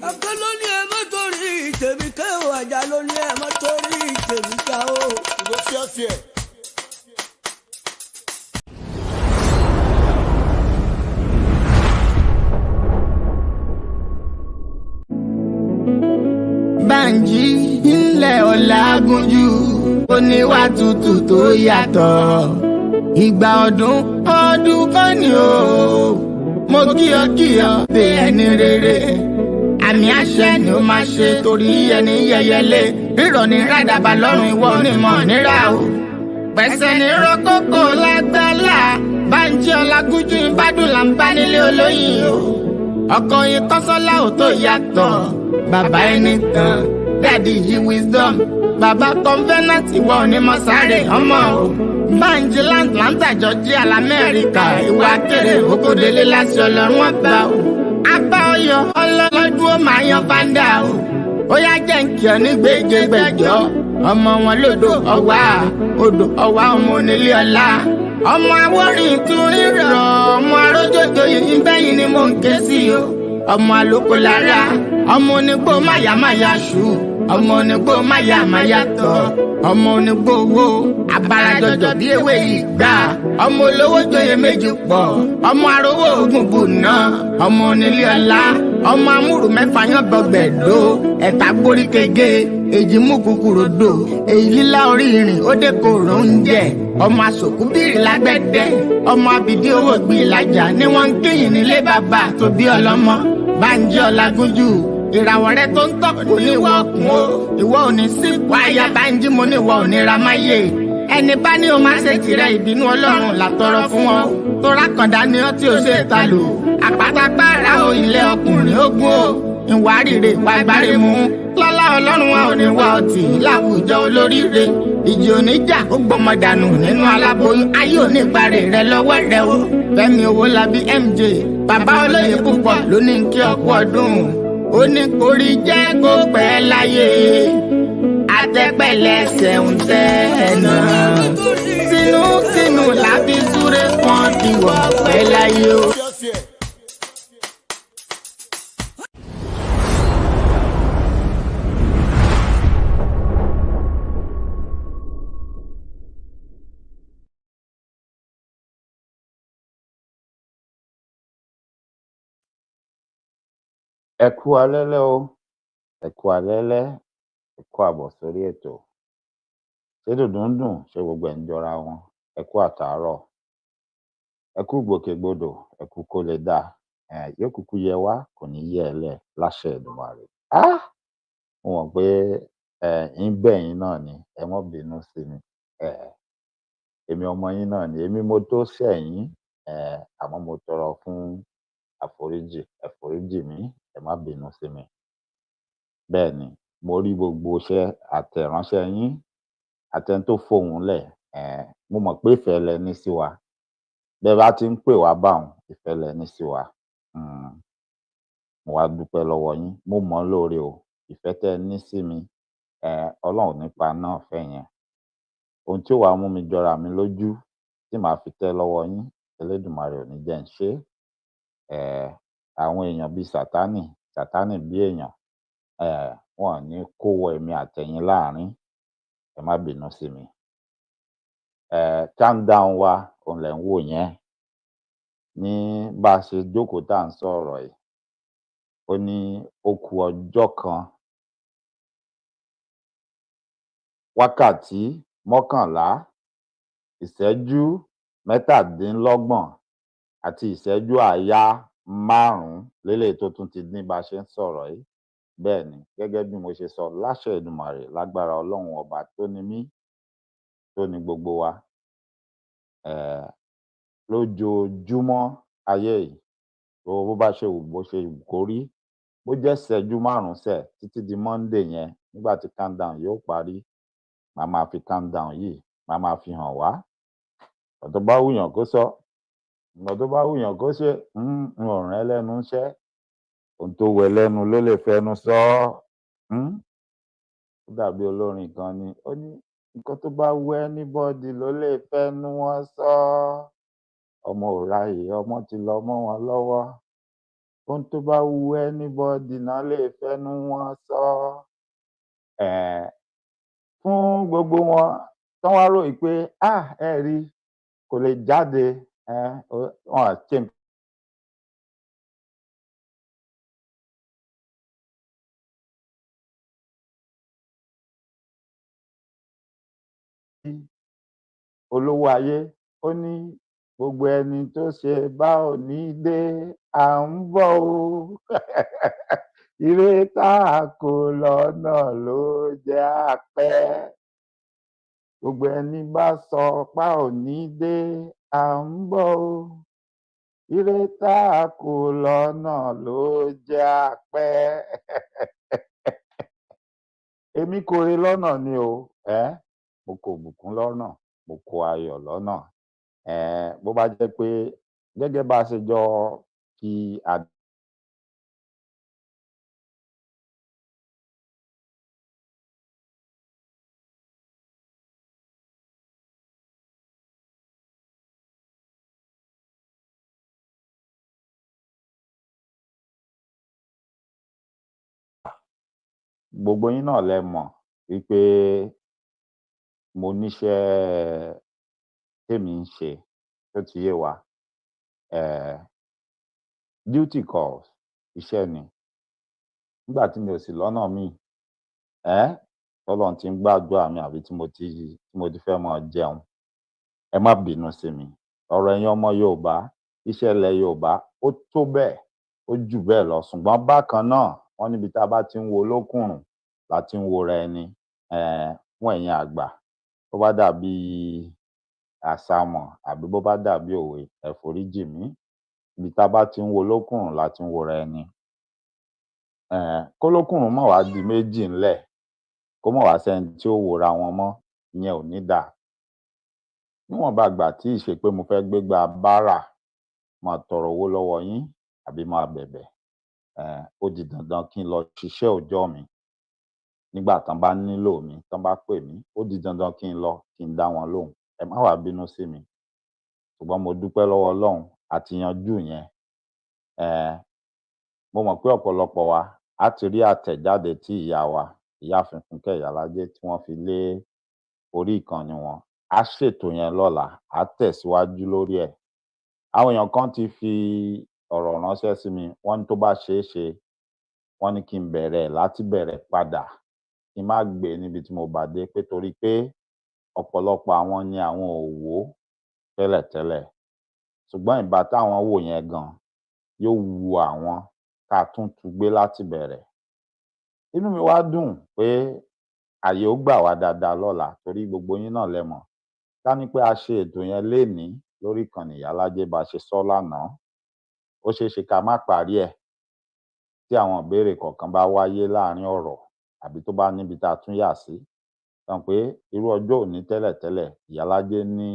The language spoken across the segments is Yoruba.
Ọ̀kan ló ní ẹ má torí tèmi ké o, àjà ló ní ẹ má torí tèmi ká o. Ìbò fíẹ́fíẹ́. Bánjí ńlẹ̀ Ọlágúnjú oníwà tútù tó yàtọ̀. Ìgbà ọdún kan ni o. Mo kí ọ bí ẹni rere. Àmì àṣẹ ni ó máa ṣe torí ẹni yẹyẹlé. Rírọ̀ ní rádàbà lọ́rùn ìwọ onímọ̀ nírà o. Pẹ̀sẹ̀ ní rọ́kókò lágbálá. Bánjí Ọlágúnjú ìbádùn là ń bá nílé olóyìn o. Ọkọ yín Kọ́sọ́lá ò tó yàtọ̀. Bàbá ẹni tán, Daddy yí wisdom. Bàbá convenant ìwọ onímọ̀ sáré ọmọ o. Bánjí Atlanta Georgia l'Amẹ́ríkà. Ìwà kéré okòdélé láti Ọlọ́run ọba o. Apá Ọ̀yọ́ ọlọ́lọ́dún ó máa yan fáńdà o. Ó yá jẹ́ ń kí ọ ní gbèjègbèjọ́. Ọmọ wọn lódò ọwá, odò ọwá ọmọ onílé ọlá. Ọmọ awórin tún rírọ̀, ọmọ arójòjò yìí bẹ́yìn ni mò ń ké sí o. Ọmọ àlòkò lára, ọmọ onígbò máyàmáyà ṣù, ọmọ onígbò máyàmáyà tọ̀, ọmọ onígbò owó abarajọjọ bí ewé yìí gbà, ọmọ olówó joyè méjì pọ̀, ọmọ arówó ogun bùnà, ọmọ onílé ọlá, ọmọ amúrù mẹ́fà yán bọgbẹ̀dó, ẹ̀ta gbórí kege, èjì mú kúkúrò dò, èyí lílá orí ìrìn ó dé kòrò oúnjẹ, ọmọ asòkú bìrì lágbẹ̀dẹ, ọmọ abìdí owó gbì ìlàjà ni wọ́n ń kéyìn nílé bàbá tó bí ọlọ́mọ. Bánjí Ọlágúnjú ìràwọ̀ rẹ tó ń tọ̀ kò ní ìwọ ọkùn o, ìwọ ò ní sí wáyà Bánjí mo ní ìwọ ò ní ra máyé. Ẹni bá ní o máa ṣe tìrẹ ìbínú Ọlọ́run làtọrọ fún ọ, tó rákàndá ni ọ tí o ṣe ta lò. Àpátápárá o ilé ọkùnrin ogun o, ìwà rírè ìwà ìbárè mú. Lọ́lá Ọlọ́run wa ò ní wá ọtí láwùjọ olóríire. Ìjì oníjà ó gbọmọ dànù nínú aláboyún, ayé ò ní ìparè rẹ lọ́wọ́ rẹ o. Fẹ́mi Owólabí MJ bàbá olóyè púpọ̀ ló ní kí ọkú ọdún. Ó ní kórí jẹ́ kó pẹ́ láyé, àtẹ́pẹ̀lẹ́sẹ̀ ń tẹ́ ẹ̀nà. Tinútinú làbí súré kan ìwọ̀ pẹ́ láyé o. Ẹ kú alẹ́lẹ́ o, ẹ kú alẹ́lẹ́, ẹ kú àbọ̀ sórí ètò. Ṣé dùndún ń dùn? Ṣé gbogbo ẹ̀ ń jọra wọn? Ẹ kú àtàárọ̀, ẹ kú gbòkègbodò, ẹ kú kó lè dáa. Yóò kúkú yẹ wá, kò ní yẹ ẹ́ lẹ̀ láṣẹ Èdùmàrè. Mo mọ̀ pé ń bẹ̀ yín náà ni, ẹ mọ́ bínú sí mi. Èmi ọmọ yín náà ni, èmi mo tó ṣẹ̀ yín, àmọ́ mo tọrọ fún àforíjì, ẹ foríjì mí, ẹ má bínú sí mi. Bẹ́ẹ̀ ni, mo rí gbogbo iṣẹ́ àtẹ̀ránṣẹ́ yín, àtẹni tó fohùn lẹ̀, mo mọ̀ pé ìfẹ́ lẹ ní sí wa. Bẹ́ẹ̀ bá ti ń pè wá báun, ìfẹ́ lẹ ní sí wa. Mo wá dúpẹ́ lọ́wọ́ yín, mo mọ̀ ọ́ lóore o, ìfẹ́ tẹ́ ẹ ní sí mi, Ọlọ́run nípa náà fẹ́ yẹn. Ohun tí ó wàá mú mi jọra mi lójú tí màá fi tẹ́ lọ́wọ́ yín, Elédùmarè ò ní jẹ́ ń ṣe é. Àwọn èèyàn bíi Sátánì bí èèyàn, wọn ò ní kó wọ èmi àtẹ̀yin láàrín, ẹ má bínú sí mi. Countdown wa òun lẹ̀ ń wò yẹn. Ní bá a ṣe jókòó tá à ń sọ̀rọ̀ yìí, ó ní ó kù ọjọ́ kan, wákàtí mọ́kànlá, ìṣẹ́jú mẹ́tàdínlọ́gbọ̀n àti ìṣẹ́jú àáyá 5 léléyìí tó tún ti dín bá a ṣe ń sọ̀rọ̀ yìí. Bẹ́ẹ̀ ni, gẹ́gẹ́ bí mo ṣe sọ, láṣẹ Èdùmàrè, lágbára Ọlọ́run ọba tó ní mí, tó ní gbogbo wa, lójoojúmọ́ ayé yìí, bó bá ṣe wù bó ṣe wù kó rí, bó jẹ́ ìṣẹ́jú 5 sẹ̀ títí di Monday yẹn, nígbà tí countdown yóò parí, màá máa fi countdown yìí, màá máa fi hàn wá. Ọ̀rọ̀ tó bá wùyàn kó sọ, ọ̀rọ̀ tó bá wùyàn kó ṣe, n ò rán ẹlẹ́nu ńṣẹ́. Ohun tó wẹ lẹ́nu ló lè fẹnu sọ ọ́. Ó dàbí olórin kan ni, ó ní nǹkan tó bá wù anybody ló lè fẹnu wọn sọ. Ọmọ ò ráyè, ọmọ ti lọ mọ́ wọn lọ́wọ́. ohun tó bá wu anybody náà lè fẹ́nu wọn sọ. Fún gbogbo wọn tán wá ròyìn pé ẹ rí kò lè jáde, wọn à ṣe olówó ayé, ó ní gbogbo ẹni tó ṣe bá ò ní dé à ń bọ̀ o. Ire tá a kò lọ́nà ló jẹ́ á pẹ́. Gbogbo ẹni bá sọ pá ò ní dé à ń bọ̀ o. Ire tá a kò lọ́nà ló jẹ́ á pẹ́. Èmi kóre lọ́nà ni o, mo kó ìbùkún lọ́nà, mo kó ayọ̀ lọ́nà. Bó bá jẹ́ pé gẹ́gẹ́ bá a ṣe jọ fi gbogbo yín náà lẹ mọ̀ wípé mo níṣẹ́ tèmi ń ṣe, tó ti yé wa. Duty calls, iṣẹ́ ni. Nígbà tí mi ò sì lọ́nà míì, tọ́lọ́run ti ń gbàdúrà mi àbí tí mo ti fẹ́ máa jẹun, ẹ má bínú sí mi. Ọ̀rọ̀ ẹ̀yin ọmọ Yorùbá, iṣẹ́ ilẹ̀ Yorùbá ó tó bẹ́ẹ̀, ó jù bẹ́ẹ̀ lọ. Ṣùgbọ́n bákan náà, wọ́n níbi tá a bá ti ń wo olókùnrùn la ti ń wora ẹni. Fún ẹ̀yin àgbà, bó bá dàbí àsàmọ̀ àbí bó bá dàbí òwe, ẹ foríjì mí. Ibi tá a bá ti ń wo olókùnrùn la ti ń wora ẹni. Kólókùnrùn má wá di méjì ńlẹ̀, kó má wá sẹ́ni tí ó wora wọn mọ́, ìyẹn ò ní dáa. Níwọ̀nba ìgbà tí ì ṣe pé mo fẹ́ gbégbá bárà, máa tọrọ owó lọ́wọ́ yín àbí máa bẹ̀bẹ̀, ó di dandan kí n lọ ṣiṣẹ́ òòjọ́ mi. Nígbà tán bá nílò mi, tán bá pè mí, ó di dandan kí n lọ, kí n dá wọn lóhùn. Ẹ má wá bínú sí mi. Ṣùgbọ́n mo dúpẹ́ lọ́wọ́ Ọlọ́run, a ti yanjú yẹn. Mo mọ̀ pé ọ̀pọ̀lọpọ̀ wa á ti rí àtẹ̀jáde tí ìyá wa, ìyáàfin Fúnkẹ́ Ìyálájé, tí wọ́n fi lé orí ìkànnì wọn. Á ṣètò yẹn lọ́la, á tẹ̀síwájú lórí ẹ̀. Àwọn èèyàn kan ti fi ọ̀rọ̀ ránṣẹ́ sí mi, wọ́n ní tó bá ṣeé ṣe, wọ́n ní kí n bẹ̀rẹ̀ láti bẹ̀rẹ̀ padà, kí n má gbé níbi tí mo bá dé, pé torí pé ọ̀pọ̀lọpọ̀ àwọn ni àwọn ò wò ó tẹ́lẹ̀tẹ́lẹ̀. Ṣùgbọ́n ìgbà táwọn wò yẹn gan, yóò wu àwọn ká tún gbé láti bẹ̀rẹ̀. Inú mi wá dùn pé àyè ó gbà wá dáadáa lọ́la, torí gbogbo yín náà lẹ mọ̀. Ká ní pé a ṣe ètò yẹn lénìí lórí ìkànnì Ìyálájé bá ṣe sọ lánàá, ó ṣeé ṣe ká má parí ẹ̀. Tí àwọn ìbéèrè kọ̀ọ̀kan bá wáyé láàárín ọ̀rọ̀ àbí tó bá níbi tá a tún yà sí. Ẹ mọ̀ pé irú ọjọ́ òní tẹ́lẹ̀tẹ́lẹ̀, Ìyálájé ní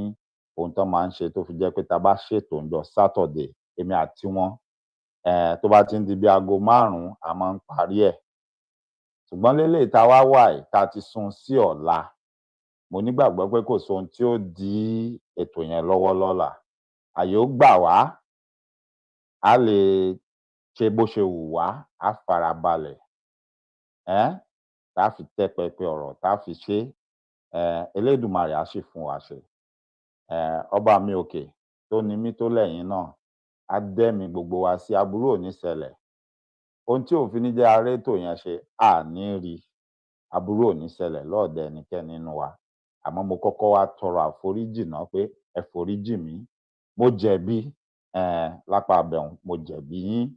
ohun tán máa ń ṣe tó fi jẹ́ pé tá a bá ṣètò ńjọ́ Saturday, èmi àti wọn, tó bá ti ń di bí aago 5, a máa ń parí ẹ̀. Ṣùgbọ́n léléyìí tá a wá wà yìí, tá a ti sún sí ọ̀la, mo nígbàgbọ́ pé kò sóhun tí ó dí ètò yẹn lọ́wọ́ lọ́la. Àyè ó gbà wá, a lè ṣe bó ṣe wù wá, á farabalẹ̀, tá fi tẹ́ pẹpẹ ọ̀rọ̀, tá fi ṣé. Elédùmarè á sì fún wa ṣe. Ọba mi òkè tó ni mí tó lẹ́yìn náà, á dẹ́mi gbogbo wa sí, aburú ò ní ṣẹlẹ̀. Ohun tí ò fi ní jẹ́ a rétò yẹn ṣe, a ní rí. Aburú ò ní ṣẹlẹ̀ lọ́ọ̀dẹ ẹnikẹ́ni nínú wa. Àmọ́ mo kọ́kọ́ wá tọrọ àforíjì náà pé ẹ foríjì mí. Mo jẹ̀bi, lápá ibẹ̀hun, mo jẹ̀bi yín.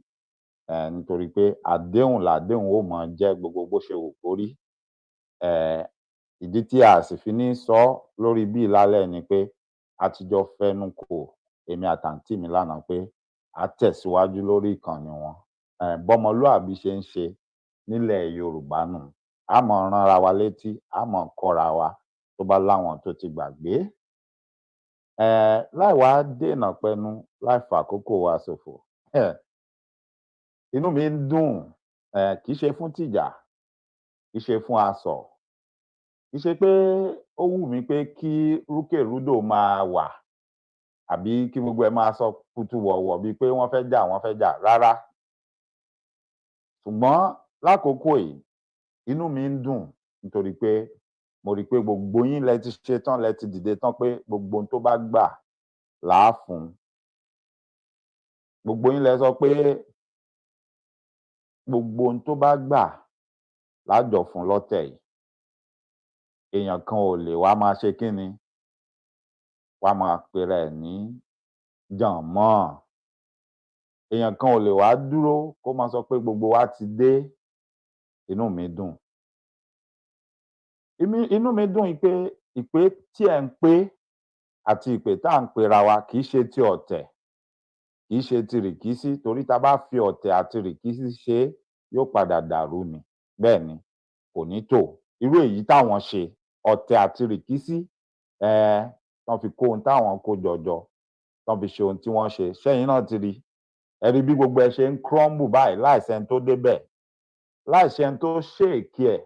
Nítorí pé àdéhùn làdéhùn ó máa jẹ́, gbogbo bó ṣe wù kó rí. Ìdí tí a sì fi ní sọ lórí bí lálẹ́ ni pé a ti jọ fẹnu kò, èmi àtàntí mi lánàá, pé a tẹ̀síwájú lórí ìkànnì wọn. Bọ́mọlúàbí ṣe ń ṣe nílẹ̀ Yorùbá nù. A mọ̀ ránra wa létí, a mọ̀ kọ́ra wa tó bá láwọn tó ti gbàgbé. Láì wá dènà pẹnu, láì fàkókò wa ṣòfò. Inú mi ń dùn, kì í ṣe fún tìjà, kì í ṣe fún asọ̀. Kì í ṣe pé ó wù mí pé kí rúkèrúdò máa wà, àbí kí gbogbo ẹ̀ máa sọ kùtù wọ̀wọ̀ bíi pé wọ́n fẹ́ jà, wọ́n fẹ́ jà. Rárá, ṣùgbọ́n lákòókò yìí inú mi ń dùn nítorí pé mo rí i pé gbogbo yín lẹ ti ṣe tán, lẹ ti dìde tán pé gbogbo ohun tó bá gbà làá fún un. Gbogbo yín lẹ sọ pé gbogbo ohun tó bá gbà lájọ fún lọ́tẹ̀ yìí. Èèyàn kan ò lè wá máa ṣe kíni, wá máa pera ẹ̀ ní jànmọ́. Èèyàn kan ò lè wá dúró kó máa sọ pé gbogbo wa ti dé. Inú mi dùn. Inú mi dùn pé ìpè tí ẹ̀ ń pé àti ìpè tá à ń pera wa kì í ṣe ti ọ̀tẹ̀, kì í ṣe ti rìkísí, torí tá a bá fi ọ̀tẹ̀ àti rìkísí ṣe é yóò padà dàrú ni. Bẹ́ẹ̀ ni, kò ní tò. Irú èyí táwọn ṣe, ọ̀tẹ̀ àti rìkísí, tán fi kó ohun táwọn kó jọjọ, tán fi ṣe ohun tí wọ́n ṣe. Ṣẹ́yìn náà ti rí. Ẹ rí bí gbogbo ẹ ṣe ń crumble báyìí láìsẹ́ni tó débẹ̀, láìsẹ́ni tó ṣèkí ẹ̀,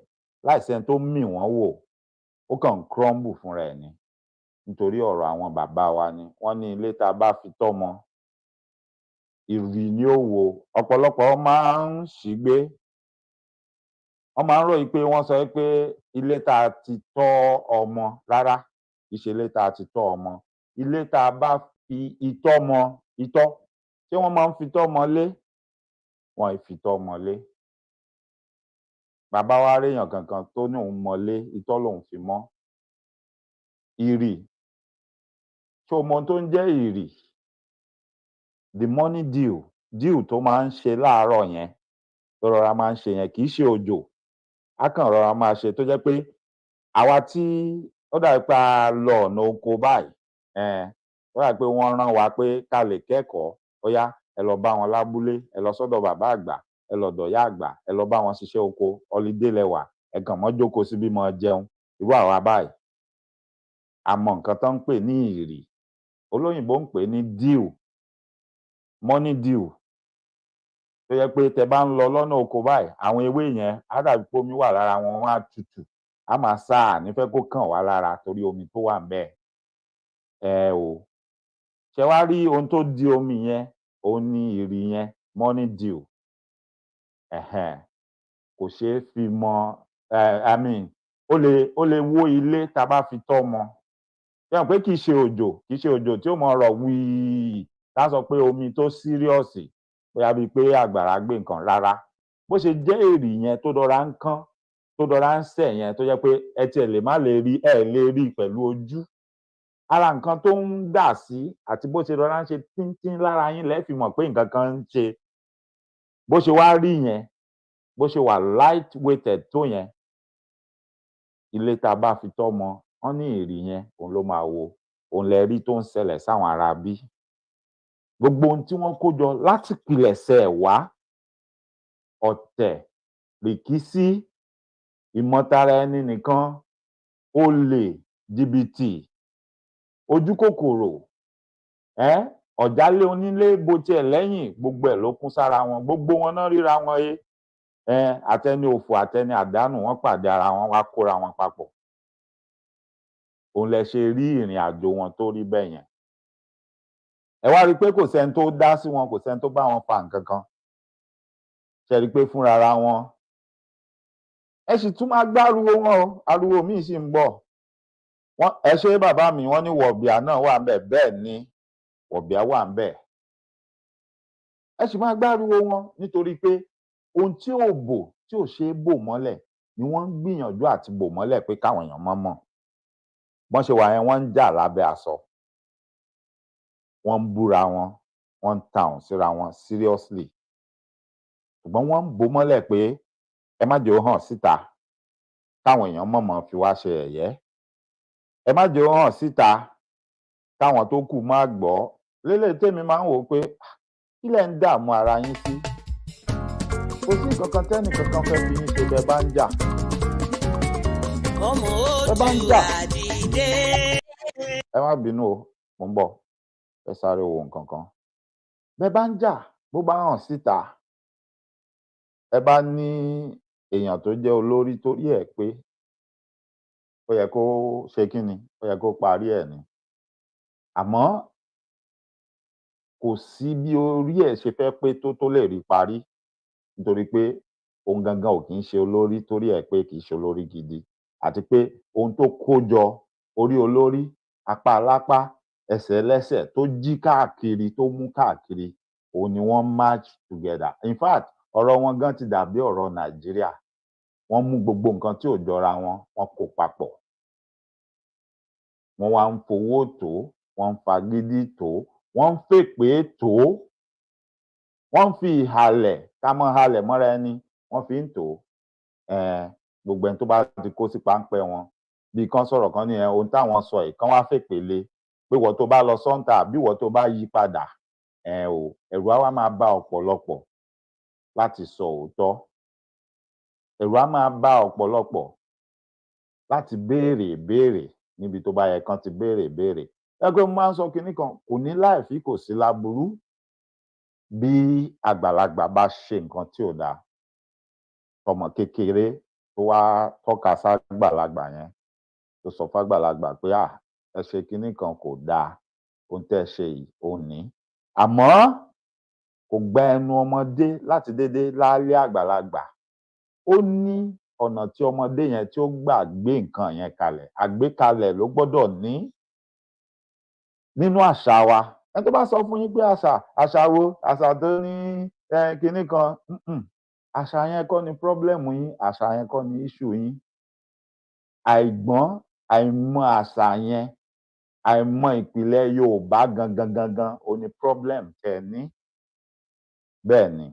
láìsẹ́ni tó mì wọ́n wò. Ó kàn ń crumble fúnra ẹ̀ ni. Nítorí ọ̀rọ̀ àwọn bàbá wa ni. Wọ́n ní ilé tá a bá fi tọ́mọ, ìrì ni ó wó. Ọ̀pọ̀lọpọ̀ máa ń ṣìgbé. Wọ́n máa ń ròyìn pé wọ́n sọ pé ilé tá a ti tọ́ ọmọ, rárá, kì í ṣe ilé tá a ti tọ́ ọmọ. Ilé tá a bá fi itọ́ mọ, itọ́. Ṣé wọ́n máa ń fi itọ́ mọlé? Wọn ì fi itọ́ mọlé. Bàbá wa réèyàn kankan tó ní òun mọlé, itọ́ lòun fi mọ́. Ìrì. Ṣé o mọ ohun tó ń jẹ́ ìrì? The morning dew tó máa ń ṣe láàárọ̀ yẹn, tó rọra máa ń ṣe yẹn, kì í ṣe òjò. Á kàn rọra máa ṣe tó jẹ́ pé àwa tí ó dàbí pé a lọ ọ̀nà oko báyìí, ó dàbí pé wọ́n rán wa pé ká lè kẹ́kọ̀ọ́. Ó yá, ẹ lọ bá wọn lábúlé, ẹ lọ sọ́dọ̀ bàbá àgbà, ẹ lọ ọ̀dọ̀ ìyá àgbà, ẹ lọ bá wọn ṣiṣẹ́ oko, holiday lẹ wà, ẹ kàn mọ́ jókòó síbí mọ́ jẹun. Irú àwa báyìí, a mọ nǹkan tán ń pè ní ìrì. Olóyìnbó ń pè ní dew, morning dew. Tó jẹ́ pé tẹ bá ń lọ lọ́nà oko báyìí, àwọn ewé yẹn á dàbí pé omi wà lára wọn, wọ́n á tutù. Á máa sá, à ní fẹ́ kó kàn wá lára torí omi tó wà ńbẹ̀. Ṣẹ wá rí ohun tó di omi yẹn, òun ni ìrì yẹn, morning dew. Kò ṣeé fi mọ, ó lè wó ilé tá a bá fi tọ́ mọ. Ṣé mọ̀ pé kì í ṣe òjò tí ó máa rọ̀ wìí tá a sọ pé omi tó sírìọ́sì, bóyá bíi pé àgbàrá gbé nǹkan, rárá. Bó ṣe jẹ́ ìrì yẹn tó rọra ń kán, tó rọra ń sẹ̀ yẹn, tó jẹ́ pé ẹ tiẹ̀ lè má lè rí, ẹ lè rí pẹ̀lú ojú. Ara nǹkan tó ń dà sí àti bó ṣe rọra ń ṣe tíntín lára yín lẹ fi mọ̀ pé nǹkan kan ń ṣe. Bó ṣe wá rí yẹn, bó ṣe wà light weighted tó yẹn, ilé tá a bá fi tọ́mọ, wọ́n ní ìrì yẹn òun ló máa wó. Òun lẹ rí tó ń ṣẹlẹ̀ sáwọn ará bí. Gbogbo ohun tí wọ́n kó jọ láti ìpilẹ̀ṣẹ̀ wá, ọ̀tẹ̀, rìkísí, ìmọ̀tara ẹni nìkan, olè, jìbìtì, ojúkòkòrò, ọ̀jálé onílé bo tiẹ̀ lẹ́yìn, gbogbo ẹ̀ ló kún sára wọn. Gbogbo wọn náà ríra wọn he. Àtẹni òfò àtẹni àdánù, wọ́n pàdé ara wọn, wá kóra wọn papọ̀. Òun lẹ ṣe rí ìrìn àjò wọn tó rí bẹ́ẹ̀ yẹn. Ẹ wá rí i pé kò sẹ́ni tó dá sí wọn, kò sẹ́ni tó bá wọn fa nǹkan kan. Ṣẹ rí i pé fúnra ara wọn. Ẹ sì tún máa gbárùwò wọn o, ariwo míì sì ń bọ̀. Ẹ ṣé bàbá mi, wọ́n ní wọ̀bìà náà wà ńbẹ̀. Bẹ́ẹ̀ ni, wọ̀bìà wà ńbẹ̀. Ẹ sì máa gbárùwò wọn nítorí pé ohun tí ò bò, tí ò ṣeé bò mọ́lẹ̀ ni wọ́n ń gbìyànjú àti bò mọ́lẹ̀ pé káwọn èèyàn má mọ̀. Bọ́n ṣe wà yẹn, wọ́n ń jà lábẹ́ aṣọ. Wọ́n ń búra wọn, wọ́n ń tahùn síra wọn seriously. Ṣùgbọ́n wọ́n ń bò mọ́lẹ̀ pé ẹ má jẹ́ ó hàn síta, káwọn èèyàn mọ̀ọ́mọ̀ fi wá ṣe yẹ̀yẹ́. Ẹ má jẹ́ ó hàn síta, káwọn tó kù má gbọ́. Léléyìí tèmi máa ń wò ó pé kí lẹ̀ ń dààmú ara yín sí? Kò sí nǹkan kan tẹ́nì kankan fẹ́ fi yín ṣe bẹ́ẹ̀ bá ń jà. Bẹ́ẹ̀ bá ń jà. Ẹ má bínú o, mò ń bọ̀. Ẹ sáré wo nǹkan kan. Bẹ́ẹ̀ bá ń jà, bó bá hàn síta, ẹ bá ní èèyàn tó jẹ́ olórí torí ẹ̀ pé, ó yẹ kó ṣe kí ni? Ó yẹ kó parí ẹ̀ ni. Àmọ́ kò sí bí orí ẹ̀ ṣe fẹ́ pé tó lè rí parí, nítorí pé òun gangan ò kì í ṣe olórí torí ẹ̀ pé kì í ṣe olórí gidi, àti pé ohun tó kó jọ orí olórí, apá alápá, ẹsẹ̀ ẹlẹ́sẹ̀ tó jí káàkiri, tó mú káàkiri, òun ni wọ́n match together. In fact, ọ̀rọ̀ wọn gan ti dàbí ọ̀rọ̀ Nàìjíríà. Wọ́n mú gbogbo nǹkan tí ò jọra wọn, wọ́n kó papọ̀. Wọ́n wá ń fowó tò ó, wọ́n ń fagídí tò ó, wọ́n ń fèpè tò ó, wọ́n ń fi ìhàlẹ̀, ká mọ́ halẹ̀ mọ́ra ẹni, wọ́n fi ń tò ó. Gbogbo ẹni tó bá ti kó sí páńpẹ́ wọn, bí kan sọ̀rọ̀ kan ní ohun táwọn sọ yìí, kán wá fèpè lé pé ìwọ tó bá lọ sọ́ńtà àbí ìwọ tó bá yí padà, ẹ̀rù á wá máa bá ọ̀pọ̀lọpọ̀ láti sọ òótọ́. Ẹ̀rù á máa bá ọ̀pọ̀lọpọ̀ láti béèrè ìbéèrè níbi tó bá yẹ kán ti béèrè ìbéèrè. Mo máa ń sọ kinní kan, kò ní láìfí kò sí láburú bí àgbàlagbà bá ṣe nǹkan tí ò dáa, ọmọ kékeré tó wá tọ́ka ságbàlagbà yẹn, tó sọ fágbàlagbà pé ẹ ṣe kinní kan kò dáa, ohun tẹ́ ẹ ṣe yìí ò ní. Àmọ́ kò gba ẹnu ọmọdé láti dédé láálé àgbàlagbà. Ó ní ọ̀nà tí ọmọdé yẹn tí ó gbà gbé nǹkan yẹn kalẹ̀. Àgbékalẹ̀ ló gbọ́dọ̀ ní. Nínú àṣà wa, ẹni tó bá sọ fún yín pé àṣà wo, àṣà tó ní kinní kan, àṣà yẹn kọ́ ni pọ́blẹ́mù yín, àṣà yẹn kọ́ ni issue yín. Àìgbọ́n, àìmọ̀ àṣà yẹn, àìmọ̀ ìpìlẹ̀ Yorùbá gangan ó ní problem tẹ́ ẹ ní. Bẹ́ẹ̀ ni.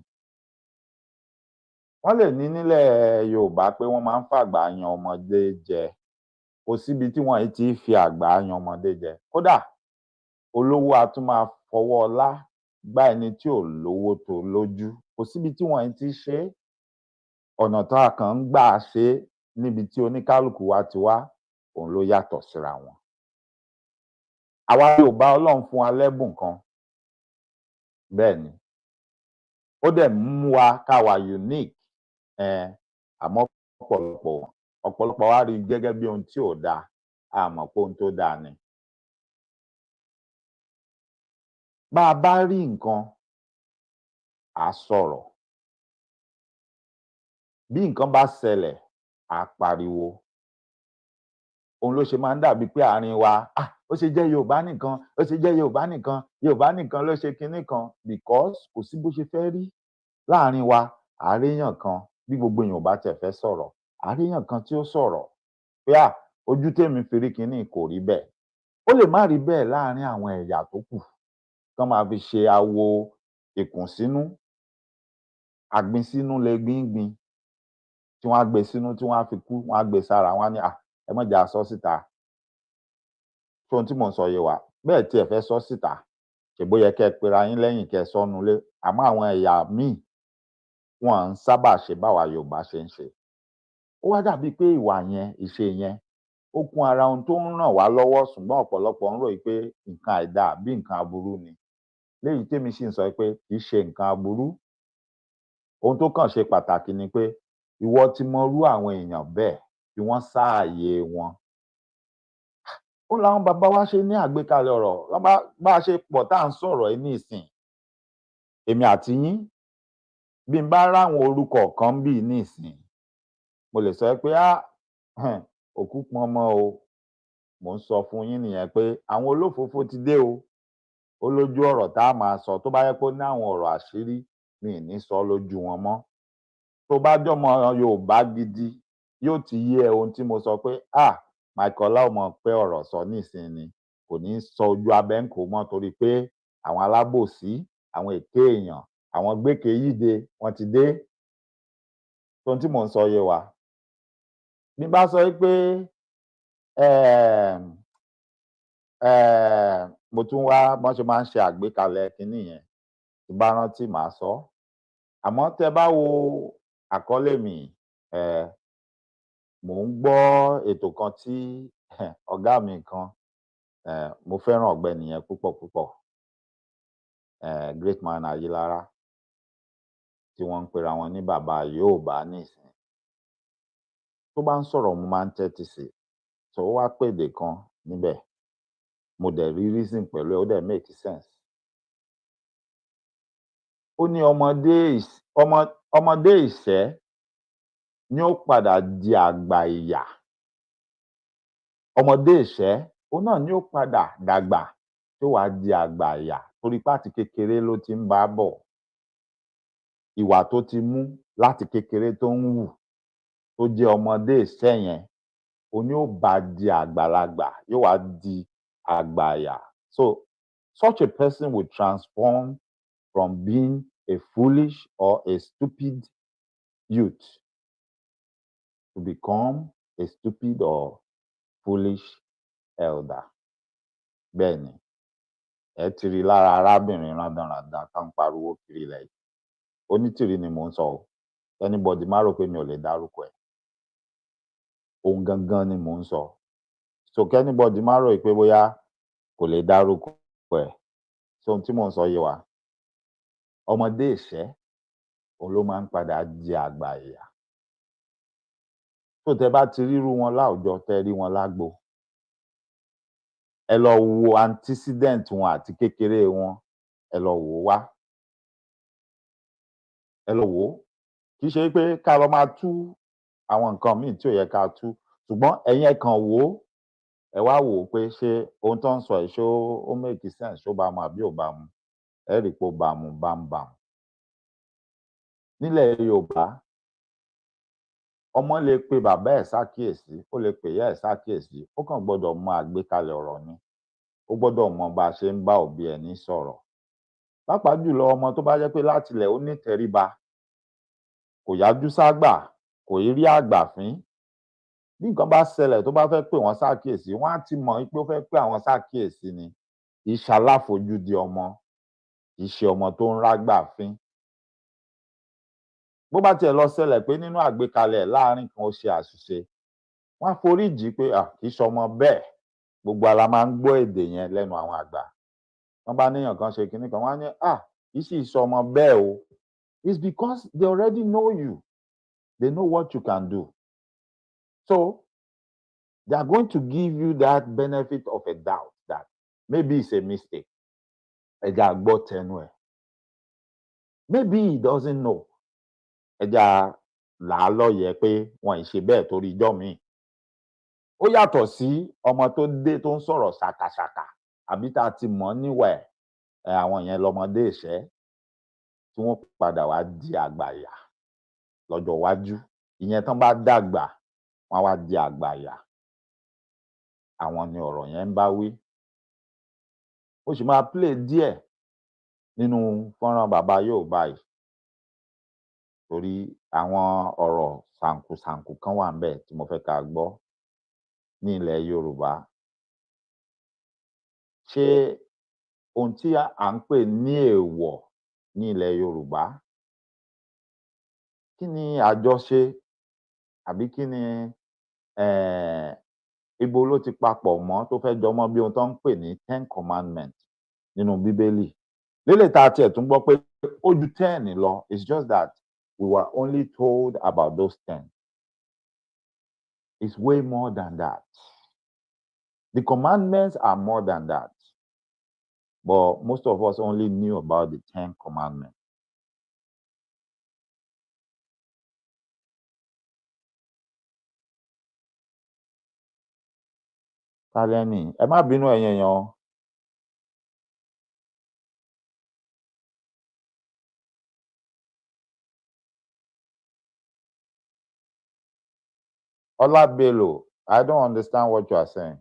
Wọ́n lè ní nílẹ̀ Yorùbá pé wọ́n máa ń fàgbà yan ọmọdé jẹ. Kò síbi tí wọ́n ti fi àgbà yan ọmọdé jẹ. Kódà olówó a tún máa fọwọ́ ọlá gbá ẹni tí ò lówó tó lójú. Kò síbi tí wọ́n ti ṣe é. Ọ̀nà tá a kàn ń gbà ṣe é níbi tí oníkálukú wa ti wá, òun ló yàtọ̀ síra wọn. Àwa Yorùbá, Ọlọ́run fún wa lẹ́bùn kan. Bẹ́ẹ̀ ni. Ó dẹ̀ mú wa ká wà unique. Àmọ́ ọ̀pọ̀lọpọ̀ wa rí gẹ́gẹ́ bí ohun tí ò dáa, a mọ̀ pé ohun tó dáa ni. Bá a bá rí nǹkan, à sọ̀rọ̀. Bí nǹkan bá ṣẹlẹ̀, à pariwo. Òun ló ṣe máa ń dàbí pé àárín wa, ó ṣe jẹ́ Yorùbá nìkan, ó ṣe jẹ́ Yorùbá nìkan, Yorùbá nìkan ló ṣe kinní kan, because kò sí bó ṣe fẹ́ rí. Láàárín wa, àáréyàn kan, bí gbogbo èèyàn ò bá tiẹ̀ fẹ́ sọ̀rọ̀, àáréyàn kan tí ó sọ̀rọ̀ pé ojú tèmi fi rí kinní kò rí bẹ́ẹ̀. Ó lè má rí bẹ́ẹ̀ láàárín àwọn ẹ̀yà tó kù, kán máa fi ṣe awo ìkùnsínú, àgbìnsínú legbin gbin, tí wọ́n á gbé sínú, tí wọ́n á fi kú, wọ́n á gbé sára, wọ́n á ní ẹ má jẹ́ á sọ síta. Ṣé ohun tí mò ń sọ yé wa? Bẹ́ẹ̀ tí ẹ fẹ́ sọ síta, ṣèbó yẹ kẹ́ ẹ pera yín lẹ́yìn kẹ́ ẹ sọ nulé. Àmọ́ àwọn ẹ̀yà míì, wọn ń sábà ṣe báwa Yorùbá ṣe ń ṣe. Ó wá dàbí pé ìwà yẹn, ìṣe yẹn, ó kún ara ohun tó ń ràn wá lọ́wọ́, ṣùgbọ́n ọ̀pọ̀lọpọ̀ ń ròyìn pé nǹkan àìda àbí nǹkan aburú ni. Léyìí tèmi sì ń sọ pé kì í ṣe nǹkan aburú. Ohun tó kàn ṣe pàtàkì ni pé ìwọ ti mọrú àwọn èèyàn bẹ́ẹ̀, fi wọ́n sáàyè wọn. Ó láwọn bàbá wa ṣe ní àgbékalẹ̀ ọ̀rọ̀, bá a ṣe pọ̀ tá à ń sọ̀rọ̀ yìí nísìn. Èmi àti yín, bí n bá ráwọn orúkọ kan bí nísìn, mo lè sọ pé òkú pọn mọ́ o. Mò ń sọ fún yín nìyẹn pé àwọn olófòófó ti dé o. Ó lójú ọ̀rọ̀ tá a máa sọ. Tó bá yẹ pé ó ní àwọn ọ̀rọ̀ àṣírí, mi ì ní sọ lójú wọn mọ́. Tó bá jọmọ Yorùbá gidi, yóò ti yé ẹ ohun tí mo sọ pé Michael ò mọ̀ pé ọ̀rọ̀ sọ nísìn ni, kò ní sọ ojú abẹ́ ń kó mọ́ torí pé àwọn alábòsí, àwọn èké èèyàn, àwọn gbékèyíde wọ́n ti dé. Ohun tí mò ń sọ yé wa. Bí bá sọ pé mo tún wá bọ́n ṣe máa ń ṣe àgbékalẹ̀ kinní yẹn, tí bá rántí màá sọ. Àmọ́ tẹ́ bá wo àkọlé mi, mò ń gbọ́ ètò kan tí ọ̀gá mi kan, mo fẹ́ràn ọ̀gbẹ́ni yẹn púpọ̀, great man Ayélára, tí wọ́n ń pera wọn ní bàbá Yorùbá nísìn. Tó bá ń sọ̀rọ̀ mo máa ń tẹ́tí sí. So ó wá pèdè kan níbẹ̀, mo dẹ̀ rí reason pẹ̀lú ẹ̀, ó dẹ̀ make sense. Ó ní ọmọdé ìṣẹ́ ni ó padà di àgbà ìyà. Ọmọdé ìṣẹ́ òun náà ni ó padà dàgbà tó wàá di àgbà ìyà torí páti kékeré ló ti ń bá bọ̀. Ìwà tó ti mú láti kékeré tó ń hù tó jẹ́ ọmọdé ìṣẹ́ yẹn òun ni ó bá di àgbàlagbà yóò wá di àgbà ìyà. So such a person will transform from being a foolish or a stupid youth to become a stupid or foolish elder. Bẹ́ẹ̀ni, ẹ ti rí lára arábìnrin rádaràda tá ń pariwo kiri ilẹ̀ yìí. Onítìrí ni mò ń sọ o. Anybody má rò pé mi ò lè dárúkọ ẹ̀. Òun gangan ni mò ń sọ. So anybody má rò pé bóyá kò lè dárúkọ ẹ̀. So ohun tí mò ń sọ yé wa. Ọmọdé ìṣẹ́ òun ló máa ń padà di àgbà ìyà. So tẹ bá ti rírú wọn láwùjọ, tẹ rí wọn lágbo, ẹ lọ wo antecedent wọn àti kékeré wọn, ẹ lọ wò ó wá. Ẹ lọ wò ó. Kì í ṣe pé ká lọ máa tú àwọn nǹkan míì tí ò yẹ ká tú, ṣùgbọ́n ẹ̀yin ẹ kàn wò ó, ẹ wá wò ó pé ṣé ohun tó ń sọ yìí ṣó ó make sense, ṣó bá mu àbí ò bá mu. Ẹ rí i pé ó bá mu bámúbámú. Nílẹ̀ Yorùbá, ọmọ lè pe bàbá ẹ̀ sákíyèsí, ó lè pè ìyá ẹ̀ sákíyèsí, ó kàn gbọ́dọ̀ mọ àgbékalẹ̀ ọ̀rọ̀ ni. Ó gbọ́dọ̀ mọ bá a ṣe ń bá òbí ẹni sọ̀rọ̀. Pàápàá jùlọ ọmọ tó bá jẹ́ pé látilẹ̀ ó nítẹríba, kò yájú ságbà, kò í rí àgbà fín. Bí nǹkan bá ṣẹlẹ̀ tó bá fẹ́ pè wọ́n sákíyèsí, wọ́n á ti mọ̀ pé ó fẹ́ pè àwọn sákíyèsí ni. Kì í ṣaláfojúdi ọmọ, kì í ṣe ọmọ tó ń rágbà fín. Bó bá tiẹ̀ lọ ṣẹlẹ̀ pé nínú àgbékalẹ̀ láàárín kan ó ṣe àṣìṣe, wọ́n á foríjì pé kì í ṣọmọ bẹ́ẹ̀. Gbogbo wa la máa ń gbọ́ èdè yẹn lẹ́nu àwọn àgbà. Wọ́n bá níyàn kan ṣe kinní kan, wọ́n á ní kì í sì ṣọmọ bẹ́ẹ̀ o. It's because they already know you. They know what you can do. So they are going to give you that benefit of a doubt that maybe it's a mistake. Ẹ jẹ́ á gbọ́ tẹnu ẹ̀. Maybe he doesn't know. Ẹ jẹ́ á là á lọ́yẹ̀ pé wọn ì ṣe bẹ́ẹ̀ torí ijọ́ míì. Ó yàtọ̀ sí ọmọ tó dé tó ń sọ̀rọ̀ ṣàkàṣàkà àbí tá a ti mọ̀ níwà ẹ̀. Àwọn yẹn lọmọdé ìṣẹ́ tí wọ́n padà wá di àgbà ìyà lọ́jọ́ iwájú. Ìyẹn tán bá dàgbà, wọ́n á wá di àgbà ìyà. Àwọn ni ọ̀rọ̀ yẹn ń bá wí. Mo sì máa play díẹ̀ nínú fọ́nrán bàbá Yorùbá yìí torí àwọn ọ̀rọ̀ ṣàǹkùṣàǹkù kan wà ńbẹ̀ tí mo fẹ́ ká gbọ́ ní ilẹ̀ Yorùbá. Ṣé ohun tí à ń pè ní èèwọ̀ ní ilẹ̀ Yorùbá, kí ni àjọṣe àbí kí ni ibo ló ti papọ̀ mọ́ tó fẹ́ jọ mọ́ bí ohun tó ń pè ní 10 commandments nínú Bíbélì? Léléyìí tá a tiẹ̀ tún gbọ́ pé ó ju 10 lọ, it's just that we were only told about those 10. It's way more than that. The commandments are more than that. But most of us only knew about the 10 commandments. Tálẹ́nì, ẹ má bínú ẹ̀yin èèyàn. Ọlá Bello, I don't understand what you are saying.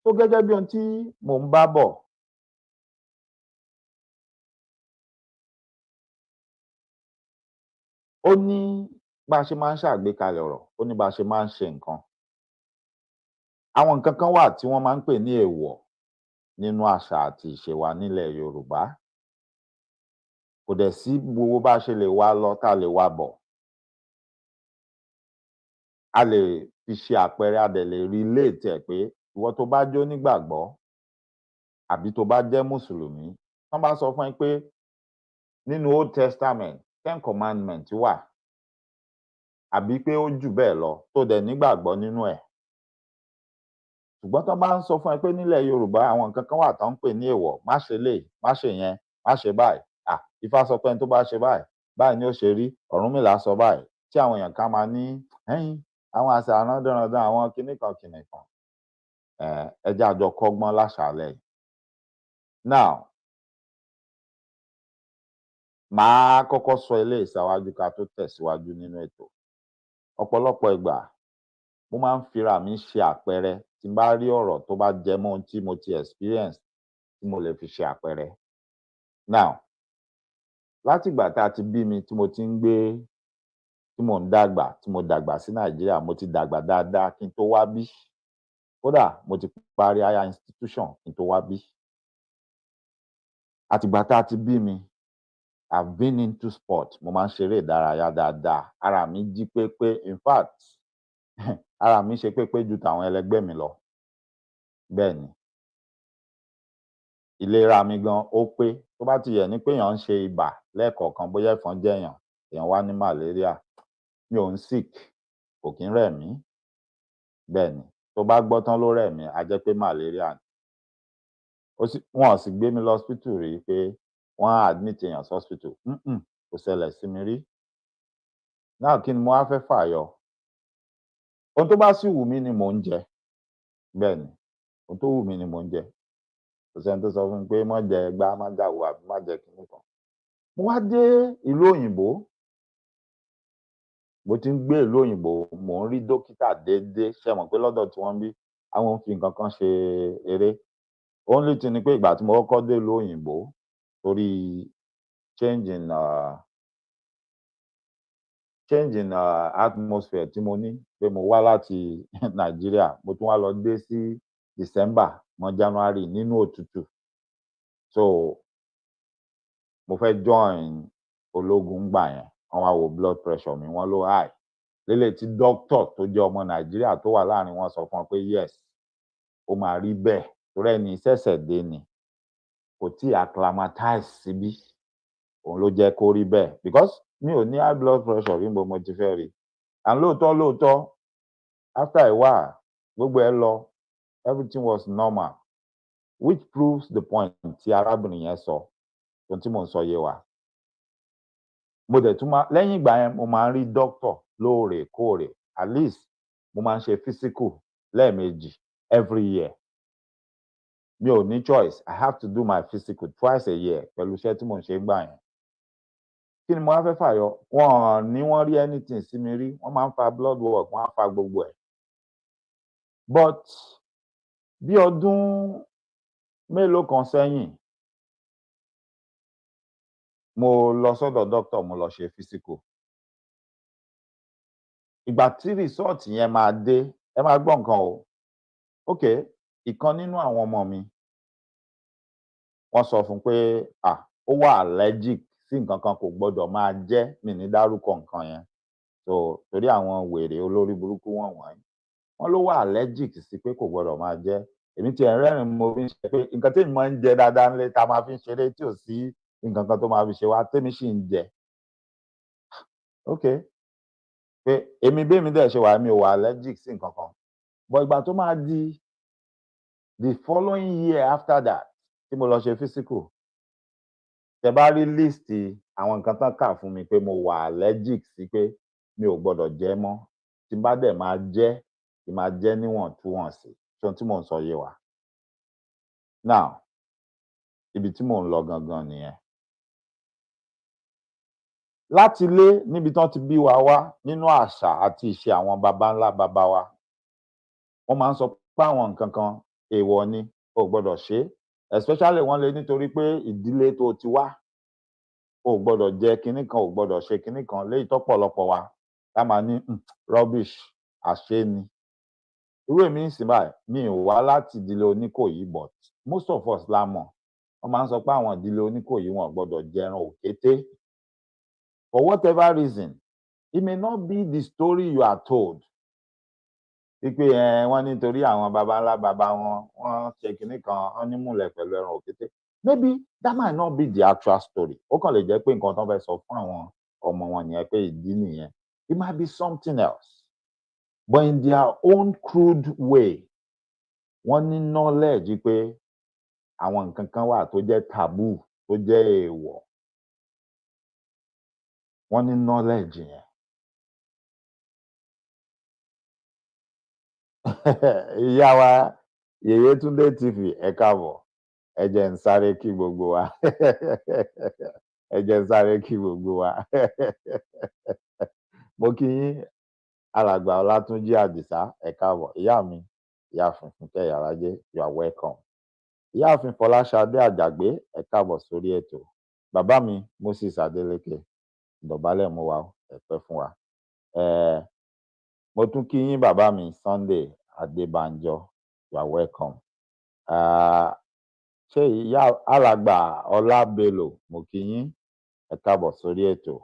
Tó gẹ́gẹ́ bí ohun tí mò ń bá bọ̀. Ó ní bá a ṣe máa ń ṣàgbékalẹ̀ ọ̀rọ̀, ó ní bá a ṣe máa ń ṣe nǹkan. Àwọn nǹkan kan wà tí wọ́n máa ń pè ní èèwọ̀ nínú àṣà àti ìṣe wa nílẹ̀ Yorùbá. Kò dẹ̀ sí gbogbo bá a ṣe lè wá lọ tá a lè wá bọ̀. A lè fi ṣe àpẹẹrẹ, a dẹ̀ lè relate ẹ̀ pé ìwọ tó bá jẹ́ onígbàgbọ́ àbí tó bá jẹ́ Mùsùlùmí, tán bá sọ fún ẹ pé nínú Old Testament 10 commandments wà àbí pé ó jù bẹ́ẹ̀ lọ tó dẹ̀ nígbàgbọ́ nínú ẹ̀. Ṣùgbọ́n tán bá ń sọ fún ẹ pé nílẹ̀ Yorùbá àwọn nǹkan kan wà tán ń pè ní èèwọ̀, má ṣe léyìí, má ṣe yẹn, má ṣe báyìí. Ifá sọ pé ẹni tó bá ṣe báyìí báyìí ni ó ṣe rí, Ọ̀rúnmìlà sọ báyìí, tí àwọn èèyàn kan máa ní àwọn àṣà rándanrandan àwọn kinní kan ẹ jẹ́ a jọ kọ́gbọ́n láṣàálẹ́ yìí. Now, màá kọ́kọ́ sọ eléyìí ṣáájú ká tó tẹ̀síwájú nínú ètò. Ọ̀pọ̀lọpọ̀ ìgbà mo máa ń fira mi ṣe àpẹẹrẹ tí n bá rí ọ̀rọ̀ tó bá jẹ mọ́ ohun tí mo ti experience tí mo lè fi ṣe àpẹẹrẹ. Now, látìgbà tá a ti bí mi tí mo ti ń gbé, tí mò ń dàgbà, tí mo dàgbà sí Nàìjíríà, mo ti dàgbà dáadáa kí n tó wá bí. Kódà mo ti parí higher institution kí n tó wá bí. Àtìgbà tá a ti bí mi, I've been into sport. Mo máa ń ṣeré ìdárayá dáadáa. Ara mi jí pépé. In fact, ara mi ṣe pépé ju tàwọn ẹlẹgbẹ́ mi lọ. Bẹ́ẹ̀ ni. Ìlera mi gan ó pé. Tó bá ti yẹ̀ ní pé èèyàn ń ṣe ibà lẹ́ẹ̀kọ̀ọ̀kan, bóyá ẹ̀fọn jẹ̀yàn, èèyàn wá ní malaria, mi ò ń sick, kò kí ń rẹ̀ mí. Bẹ́ẹ̀ ni. Tó bá gbọ́ tán ló rẹ̀ mí, á jẹ́ pé malaria ni. Wọn ò sì gbé mi lọ hospital rí pé wọ́n á admit èèyàn sí hospital. Kò ṣẹlẹ̀ sí mi rí. Now, kí ni mo wá fẹ́ fàyọ? Ohun tó bá sì wù mí ni mò ń jẹ. Bẹ́ẹ̀ ni. Ohun tó wù mí ni mò ń jẹ. Kò sẹ́ni tó sọ fún mi pé má jẹ gbá, má jàwo àbí má jẹ kinní kan. Mo wá dé ìlú òyìnbó. Mo ti ń gbé ìlú òyìnbó, mò ń rí dókítà déédéé. Ṣé ẹ mọ̀ pé lọ́dọ̀ tí wọ́n ń bí, àwọn ò fi nǹkan kan ṣe eré. Only thing ni pé ìgbà tí mo kọ́kọ́ dé ìlú òyìnbó, torí change in atmosphere tí mo ní, pé mo wá láti Nàìjíríà, mo tún wá lọ dé sí December mọ́ January nínú òtútù. So, mo fẹ́ join ológun gbà yẹn. Wọ́n wá wo blood pressure mi, wọ́n ló high. Lélẹ̀ tí doctor tó jẹ́ ọmọ Nàìjíríà tó wà láàrin wọn sọ fún wọn pé yes, ó máa rí bẹ́ẹ̀. Torí ẹni ṣẹ̀ṣẹ̀ dé ni, kò tí acclimatize síbí. Òun ló jẹ́ kó rí bẹ́ẹ̀. Because mi ò ní high blood pressure bí mo ti fẹ́ rí. And lóòótọ́, after a while, gbogbo ẹ lọ, everything was normal. Which proves the point tí arábìnrin yẹn sọ, ohun tí mò ń sọ yé wa. Mo dẹ̀ tún lẹ́yìn ìgbà yẹn, mo máa ń rí doctor lóòrèkóòrè. At least mo máa ń ṣe physical lẹ́ẹ̀mejì every year. Mi ò ní choice. I have to do my physical twice a year pẹ̀lú iṣẹ́ tí mò ń ṣe gbà yẹn. Kí ni mo wá fẹ́ fàyọ? Wọ́n rí anything sí mi rí. Wọ́n máa ń fa blood work, wọ́n á fa gbogbo ẹ̀. But bí ọdún mélòó kan sẹ́yìn, mo lọ sọ́dọ̀ doctor, mo lọ ṣe physical. Ìgbà tí result yẹn máa dé, ẹ máa gbọ́ nǹkan o. Okay, ìkan nínú àwọn ọmọ mi, wọ́n sọ fún pé ó wà allergic sí nǹkan kan, kò gbọdọ̀ máa jẹ. Mi ní dárúkọ nǹkan yẹn. So, torí àwọn wèrè olórí burúkú wọ̀nyí, wọ́n ló wà allergic sí pé kò gbọdọ̀ máa jẹ. Èmi ti rẹ́rìn-ín, mo fi ń ṣe pé nǹkan tí èmi máa ń jẹ dáadáa nílé, tá máa fi ń ṣeré tí ò sí nǹkan kan tó máa fi ṣe wá, tèmi sì ń jẹ. Okay, pé èmi bẹ́mi dẹ̀ ṣe wà, mi ò wà allergic sí nǹkan kan. But ìgbà tó máa di the following year after that, tí mo lọ ṣe physical, tẹ bá rí list àwọn nǹkan tán kà fún mi pé mo wà allergic sí pé mi ò gbọdọ̀ jẹ mọ́. Tí n bá dẹ̀ máa jẹ, kí máa jẹ níwọ̀ntúnwọ̀nsì. Ṣé ohun tí mò ń sọ yé wa? Now, ibi tí mò ń lọ gangan nìyẹn. Láti ilé, níbi tán ti bí wa wá, nínú àṣà àti ìṣe àwọn baba ńlá baba wa, wọ́n máa ń sọ pé àwọn nǹkan kan èèwọ̀ ni, o ò gbọdọ̀ ṣe. Especially wọ́n lè nítorí pé ìdílé tó ti wá, o ò gbọdọ̀ jẹ kinní kan, o ò gbọdọ̀ ṣe kinní kan. Léyìí tọ́pọ̀lọpọ̀ wa ká máa ní rubbish, àṣé ni. Irú èmi ń sìn báyìí, mi ò wá láti ìdílé Oníkòyí, but most of us la mọ̀. Wọ́n máa ń sọ pé àwọn ìdílé Oníkòyí wọn ò gbọdọ̀ jẹran òkété. For whatever reason, it may not be the story you are told. Wípé wọ́n nítorí àwọn baba ńlá baba wọn, wọ́n ṣe kinní kan, wọ́n ní múlẹ̀ pẹ̀lú ẹran òkété. Maybe that might not be the actual story. Ó kàn lè jẹ́ pé nǹkan tán fẹ́ sọ fún àwọn ọmọ wọn nìyẹn, pé ìdí nìyẹn. It might be something else. But in their own crude way, wọ́n ní knowledge pé àwọn nǹkan kan wà tó jẹ́ taboo, tó jẹ́ èèwọ̀. wọ́n ní knowledge yẹn. Ìyá wa Yèyétúndé TV ẹ káàbọ̀, ẹ jẹ́ n sáré kí gbogbo wa ẹ jẹ́ n sáré kí gbogbo wa mo kí yín alàgbà Ọlátúnjí Àdìsá ẹ káàbọ̀, ìyá mi ìyáàfin Fúnkẹ́ Ìyálájé you are welcome, ìyáàfin Fọláṣadé Àjàgbé ẹ káàbọ̀ sórí ètò, bàbá mi Moses Adélékè ìdọ̀bálẹ̀ mo wà ẹ pẹ́ fún wa. Mo tún kí yín bàbá mi Sunday Adébánjọ you are welcome. Ṣé ìyá alàgbà Ọlá Bello mo kí yín ẹ káàbọ̀ sórí ètò.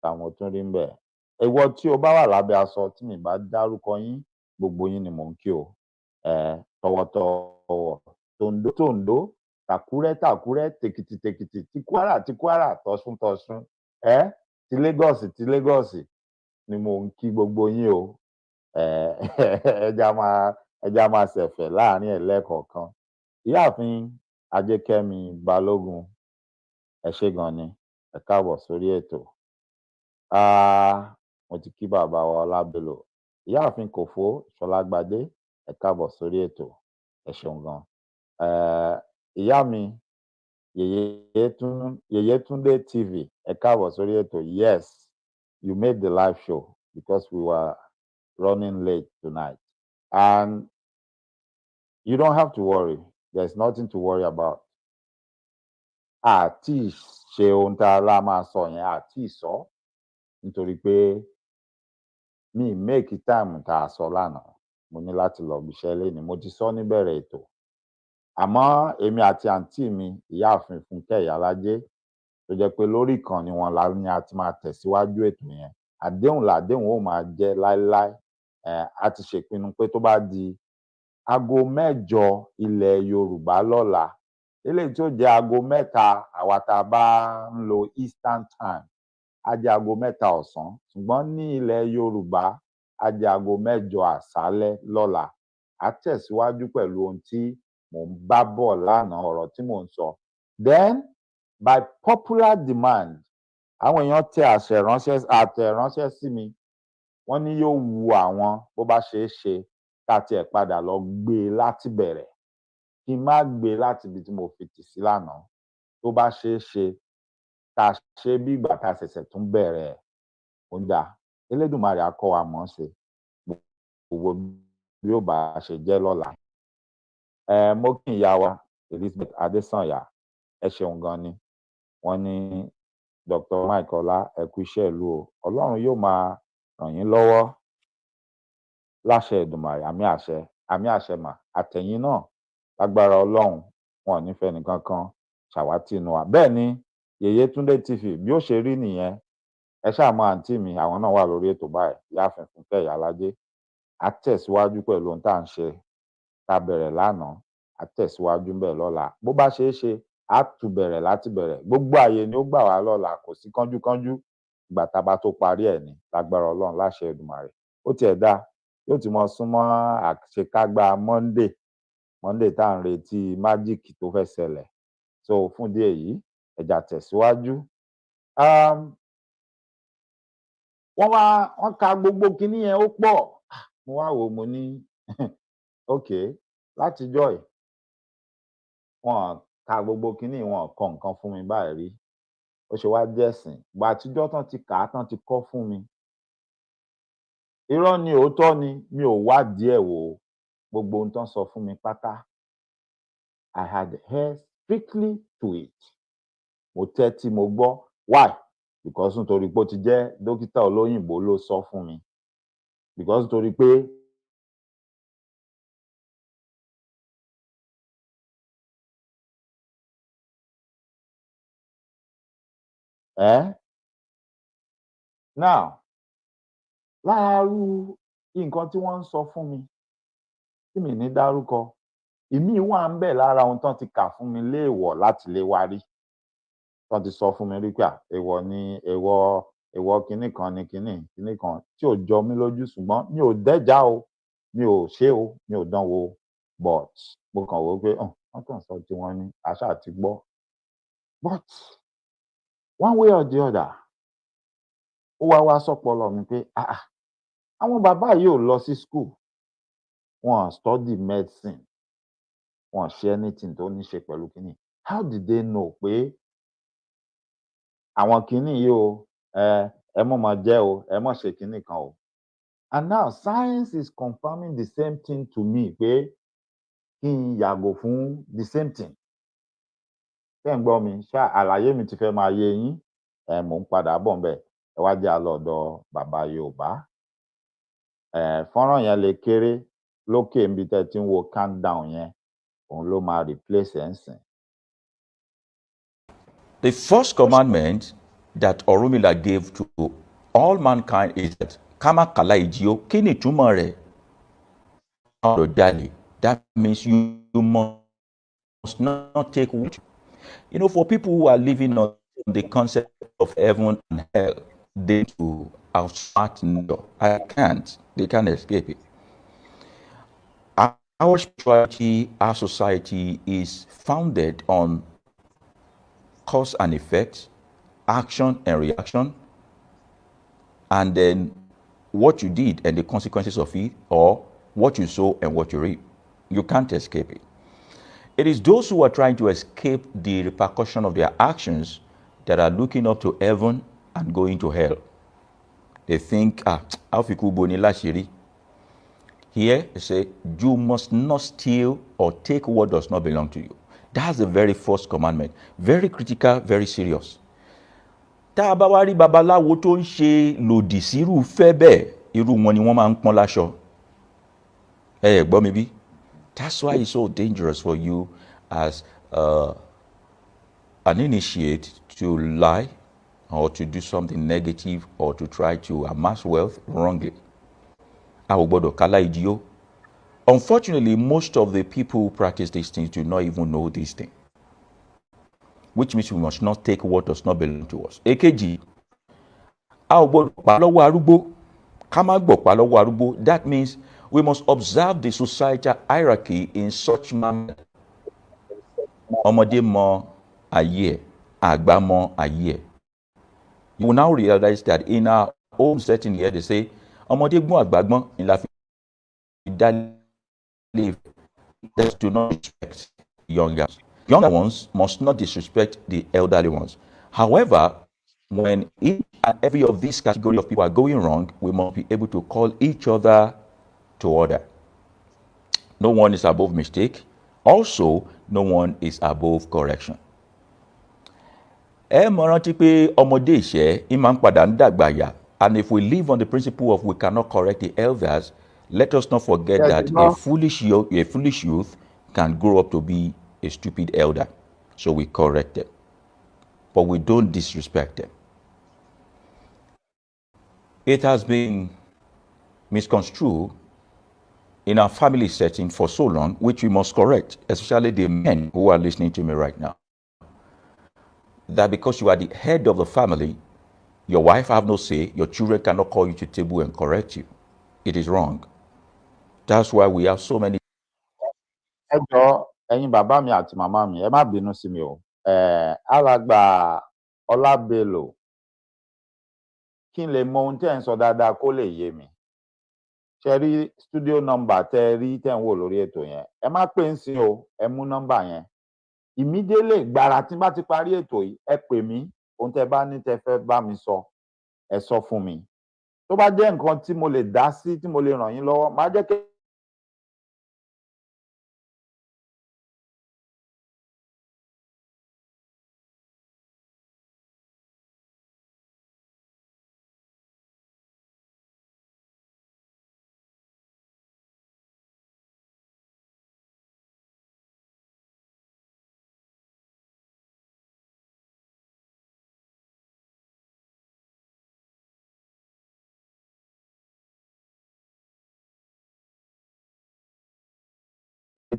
Táwọn tún rí ń bẹ̀. Ìwọ tí o bá wà lábẹ́ aṣọ tí mi bá dárúkọ yín gbogbo yín ni mò ń kí o. Tọwọ́tọwọ́ tòǹdó tòǹdó tàkúrẹ́ tàkúrẹ́ tèkìtì tèkìtì ti Kwara ti Kwara tọ̀ṣun tọ̀ṣun ti Lagos ti Lagos ni mò ń kí gbogbo yín o. ẹja máa ṣẹ̀fẹ̀ láàrin ẹ̀ lẹ́ẹ̀kọ̀ọ̀kan. Ìyáàfin Ajékẹ́mi Balógun ẹ ṣé gan ni ẹ káàbọ̀ sórí ètò. Mo ti kí bàbá wa Ọlá Bello. Ìyáàfin Kòfó Ṣọlágbadé ẹ káàbọ̀ sórí ètò ẹ ṣeun gan. Ìyá mi Yèyétúndé TV ẹ káàbọ̀ sórí ètò. Yes, you made the live show because we were running late tonight and you don't have to worry, there's nothing to worry about. Àti ṣe ohun tá a lá máa sọ yẹn àti sọ nítorí pé mi make time tá a sọ lánàá mo ní láti lọ ibiṣẹ́ lénìí mo ti sọ níbẹ̀rẹ̀ ètò àmọ́ èmi àti àǹtí mi ìyáàfin Fúnkẹ́ Ìyálájé tó jẹ́ pé lórí ìkànnì wọn la ní a ti máa tẹ̀síwájú ètò yẹn àdéhùn làdéhùn ó máa jẹ́ láéláé. A ti ṣèpinnu pé tó bá di aago 8 ilẹ̀ Yorùbá lọ́la eléyìí tí ó jẹ́ aago 3 àwa tá a bá ń lo Eastern Time á jẹ́ aago 3 ọ̀sán ṣùgbọ́n ní ilẹ̀ Yorùbá á jẹ́ aago 8 àṣálẹ́ lọ́la. A tẹ̀síwájú pẹ̀lú ohun tí mò ń bá bọ̀ lánàá ọ̀rọ̀ tí mò ń sọ. Then by popular demand àwọn èèyàn tẹ àtẹ̀ránṣẹ́ sí mi wọ́n ní yóò wu àwọn bó bá ṣeé ṣe ká tiẹ̀ padà lọ gbé e láti bẹ̀rẹ̀ kí n má gbé e láti ibi tí mo fi tì sí lánàá tó bá ṣeé ṣe ká ṣe bí ìgbà tá a ṣẹ̀ṣẹ̀ tún bẹ̀rẹ̀ ẹ̀ ó ń dà Elédùmarè á kọ́ wa mọ̀ ọ́n ṣe gbogbo bí ó bá ṣe jẹ́ lọ́la. Mo kí ìyá wa Elizabeth Adésànyà ẹ ṣeun gan ni wọ́n ní Dr. Mike Ọlá ẹ kú iṣẹ́ ìlú o Ọlọ́run yóò máa ràn yín lọ́wọ́ láṣẹ Èdùmàrè àmì àṣẹ mà àtẹ̀yìn náà lágbára Ọlọ́run wọn ò ní fẹ́ nìkan kan ṣàwátì inú wa. Bẹ́ẹ̀ ni Yèyétúndé TV bí ó ṣe rí nìyẹn ẹ ṣáà mọ àǹtí mi àwọn náà wà lórí ètò báyìí ìyáàfin Fúnkẹ́ Ìyálájé á tẹ̀síwájú pẹ̀lú ohun tá à ń ṣe tá a bẹ̀rẹ̀ lánàá á tẹ̀síwájú ń bẹ̀ lọ́la bó bá ṣeé ṣe á tún bẹ̀rẹ̀ láti bẹ̀rẹ̀ gbogbo àyè ni ó gbà wá lọ́la kò sí kánjúkánjú ìgbà tá a bá tó parí ẹ̀ ní lágbára Ọlọ́run láṣẹ Èdùmàrè ó tiẹ̀ dáa yóò ti mọ súnmọ́ àṣekágbá Monday tá à ń retí májíìkì tó fẹ́ ṣẹlẹ̀ so fún díẹ̀ yìí ẹ̀jà tẹ̀síwájú. Wọ́n ka gbogbo kinní yẹn ó pọ̀ mo wá wò mo ní ok látijọ́ ẹ̀ wọ́n ka gbogbo kinní wọn kọ nǹkan fún mi báyìí rí ó ṣe wá jẹ́sìn ìgbà àtijọ́ tán ti kà á tán ti kọ́ fún mi irọ́ ni òótọ́ ni mi ò wádìí ẹ̀ wò gbogbo ohun tán sọ fún mi pátá I adhere strictly to it mo tẹ́tí mo gbọ́ why because nítorí pé ó ti jẹ́ dókítà olóyìnbó ló sọ fún mi because nítorí pé now láàárú nǹkan tí wọ́n ń sọ fún mi tí mi ní dárúkọ ìmíì wà ń bẹ lára ohun tán ti kà fún mi léèwọ̀ láti lè wá rí tán ti sọ fún mi rí pé èèwọ̀ ni èèwọ̀ kinní kan ni kinní kan tí ò jọ mí lójú ṣùgbọ́n mi ò dẹ́jà o mi ò ṣe o mi ò dán wò but mo kàn wò ó pé wọ́n kàn sọ tí wọ́n ní àṣà àti gbọ́ but one way or the other ó wá sọ́pọlọ mi pé àwọn bàbá yìí ò lọ sí school, wọn study medicine, wọn ṣe anything tó ní ṣe pẹ̀lú kínní. How did they know pé àwọn kínní yìí o ẹ mọ̀ máa jẹ́ o, ẹ mọ̀ ṣe kínní kan o? And now science is confirming the same thing to me pé kí n yàgò fún the same thing. Ṣé ń gbọ́ mi? Ṣá àlàyé mi ti fẹ́ máa yé yín? Mò ń padà bọ̀ ńbẹ̀. Ẹ wá jẹ́ a lọ ọ̀dọ̀ bàbá Yorùbá. Fọ́nrán yẹn lè kéré lókè níbi tẹ́ ti ń wo countdown yẹn, òun ló máa replace ẹ̀ ń sìn. The first commandment that Orunmila gave to all mankind is that Kama Kala Ijio, kí ni ìtumọ̀ rẹ̀? That means you must not take what. You know, for people who are living on the concept of heaven and hell, they to outsmart nature. They can't escape it. Our spirituality, our society is founded on cause and effect, action and reaction, and then what you did and the consequences of it, or what you sow and what you reap. You can't escape it. It is those who are trying to escape the repercussion of their actions that are looking up to heaven and going to hell. They think, here, they say, you must not steal or take what does not belong to you. That's the very first commandment. Very critical, very serious. Tá a bá wá rí babaláwo tó ń ṣe lòdì sírú fẹ́ bẹ́ẹ̀, irú wọn ni wọ́n máa ń pọ́n láṣọ. Gbọ́ mi bí? That's why it's so dangerous for you as an initiate to lie or to do something negative or to try to amass wealth wrongly. A ò gbọ́dọ̀ kálá ìjìyó. Unfortunately, most of the people who practice these things do not even know these things, which means we must not take what does not belong to us. Èkejì, a ò gbọ́dọ̀ pa lọ́wọ́ arúgbó, ká má gbọ̀pá lọ́wọ́ arúgbó. That means we must observe the societal hierarchy in such manner. Ọmọdé mọ ayé ẹ̀, àgbà mọ ayé ẹ̀. You will now realize that in our home setting here, they say, ọmọdé gbọ́n àgbà gbọ́n ni la fi dá live. Let's do not respect younger. Younger ones must not disrespect the elderly ones. However, when each and every of these categories of people are going wrong, we must be able to call each other to order. No one is above mistake. Also, no one is above correction. Mọ̀ rántí pé Omode Ise máa ń padà ń dàgbà yà. And if we live on the principle of we cannot correct the elders, let us not forget that a foolish youth can grow up to be a stupid elder. So we correct them, but we don't disrespect them. It has been misconstrued in our family setting for so long, which we must correct, especially the men who are listening to me right now. That because you are the head of the family, your wife have no say, your children cannot call you to table and correct you. It is wrong. That's why we have so many. Ẹ jọ̀ọ́, ẹ̀yin bàbá mi àti màmá mi, ẹ má bínú sí mi o. Alàgbà Ọlábélò, kí n lè mọ ohun tí ẹ̀ ń sọ dáadáa kó lè yé mi. Ṣé rí studio number tẹ́ rí tẹ́ ń wò lórí ètò yẹn? Ẹ má pè ń sí o, ẹ mú nọ́mbà yẹn. Immediately gbàrà tí n bá ti parí ètò yìí, ẹ pè mí. Ohun tẹ́ bá ní tẹ́ fẹ́ bá mi sọ, ẹ sọ fún mi. Tó bá jẹ́ nǹkan tí mo lè dá sí, tí mo lè ràn yín lọ́wọ́, má jẹ́ kí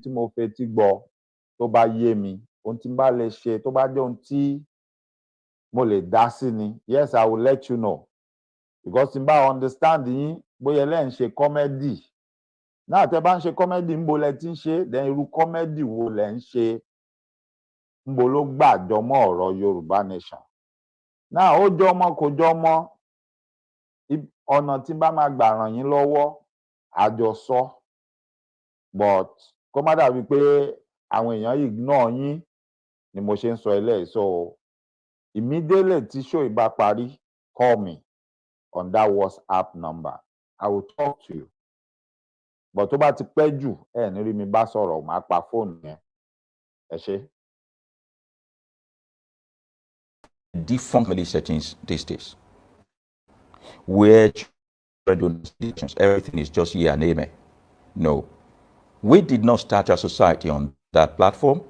tí mo fetí gbọ́ tó bá yé mi, ohun tí n bá lè ṣe tó bá jẹ́ ohun tí mo lè dá sí ni, yes, I will let you know. Because tí n bá understand yín, bóyá lẹ́ ń ṣe comedy. Náà tẹ́ bá ń ṣe comedy, ńbo lẹ ti ń ṣe, then irú comedy wo lẹ ń ṣe, ńbo ló gbàjọ mọ́ ọ̀rọ̀ Yorùbá nation. náà ó jọmọ kò jọmọ ọ̀nà tí bá máa gbà ràn yín lọ́wọ́ àjọsọ but kó má dàbí pé àwọn èèyàn ignore yín ni mo ṣe ń sọ eléyìí. So immediately tí show ìbá parí, call me on that WhatsApp number. I will talk to you. But tó bá ti pẹ́ jù ẹ ní rí mi bá sọ̀rọ̀, màá pa fóònù yẹn. Ẹ ṣé. Defunct family settings these days, where everything is just yeah and amen. No, we did not start our society on that platform.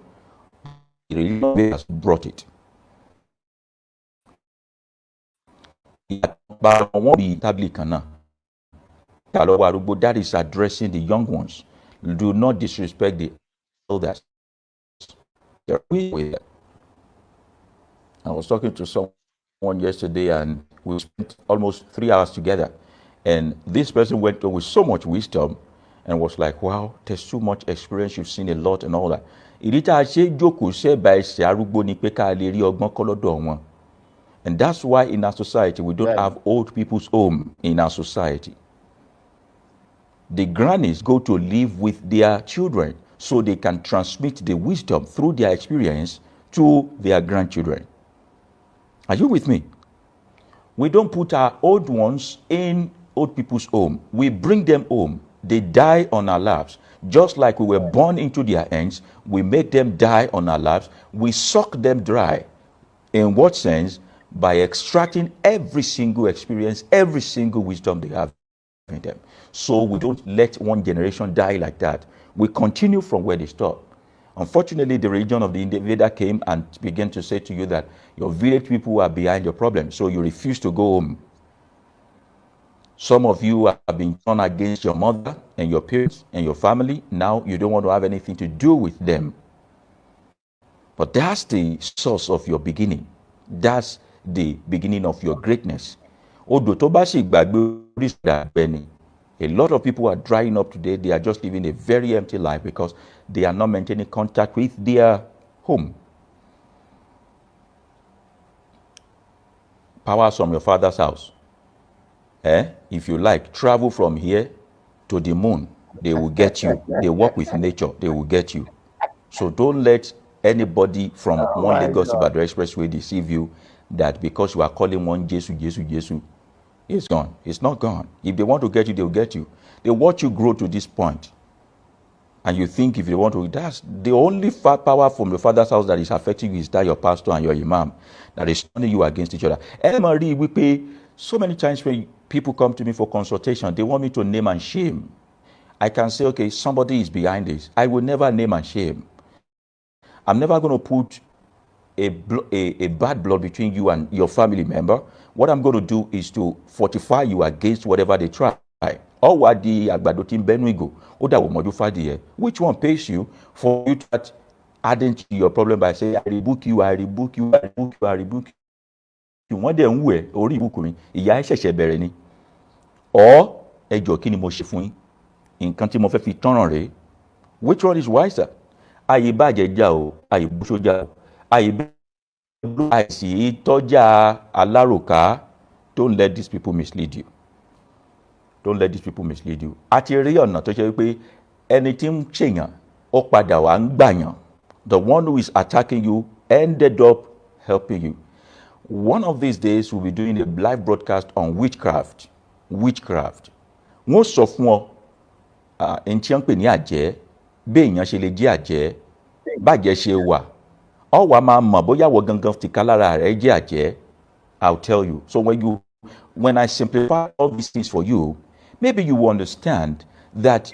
The religion has brought it. That is addressing the young ones. Do not disrespect the elders. I was talking to someone yesterday and we spent almost 3 hours together. And this person went on with so much wisdom and was like, wow, there's too much experience, you've seen a lot and all that. And that's why in our society, we don't have old people's home in our society. The grannies go to live with their children so they can transmit the wisdom through their experience to their grandchildren. Are you with me? We don't put our old ones in old people's home. We bring them home. They die on our laps. Just like we were born into their hands, we make them die on our laps. We suck them dry. In what sense? By extracting every single experience, every single wisdom they have in them. So we don't let one generation die like that. We continue from where they stop. Unfortunately, the religion of the invader came and began to say to you that your village people are behind your problem, so you refuse to go home. Some of you have been turned against your mother and your parents and your family. Now you don't want to have anything to do with them. But that's the source of your beginning. That's the beginning of your greatness. A lot of people are drying up today. They are just living a very empty life because they are not maintaining contact with their home. Powers from your father's house. If you like, travel from here to the moon. They will get you. They work with nature. They will get you. So don't let anybody from one Lagos Ibadan Expressway deceive you that because you are calling one Jesus, it's gone. It's not gone. If they want to get you, they'll get you. They watch you grow to this point. And you think if they want to, that's the only power from your father's house that is affecting you is that your pastor and your imam that is turning you against each other. We pay so many times when people come to me for consultation, they want me to name and shame. I can say, okay, somebody is behind this. I will never name and shame. I'm never going to put a bad blood between you and your family member. What I'm going to do is to fortify you against whatever they try. Which one pays you for you to start adding to your problem by saying, I rebuke you, I rebuke you, I rebuke you, I rebuke you. One day, or which one is wiser? Don't let these people mislead you. Don't let these people mislead you. The one who is attacking you ended up helping you. One of these days, we'll be doing a live broadcast on witchcraft. Witchcraft. Most of them, in Chiangpe ni àjẹ́, béèyàn ṣe lè jẹ́ àjẹ́, bàjẹ́ ṣe wà. All wa ma mọ̀ bóyá wọ gangan ti kálára rẹ̀ jẹ́ àjẹ́. I'll tell you. So when I simplify all these things for you, maybe you will understand that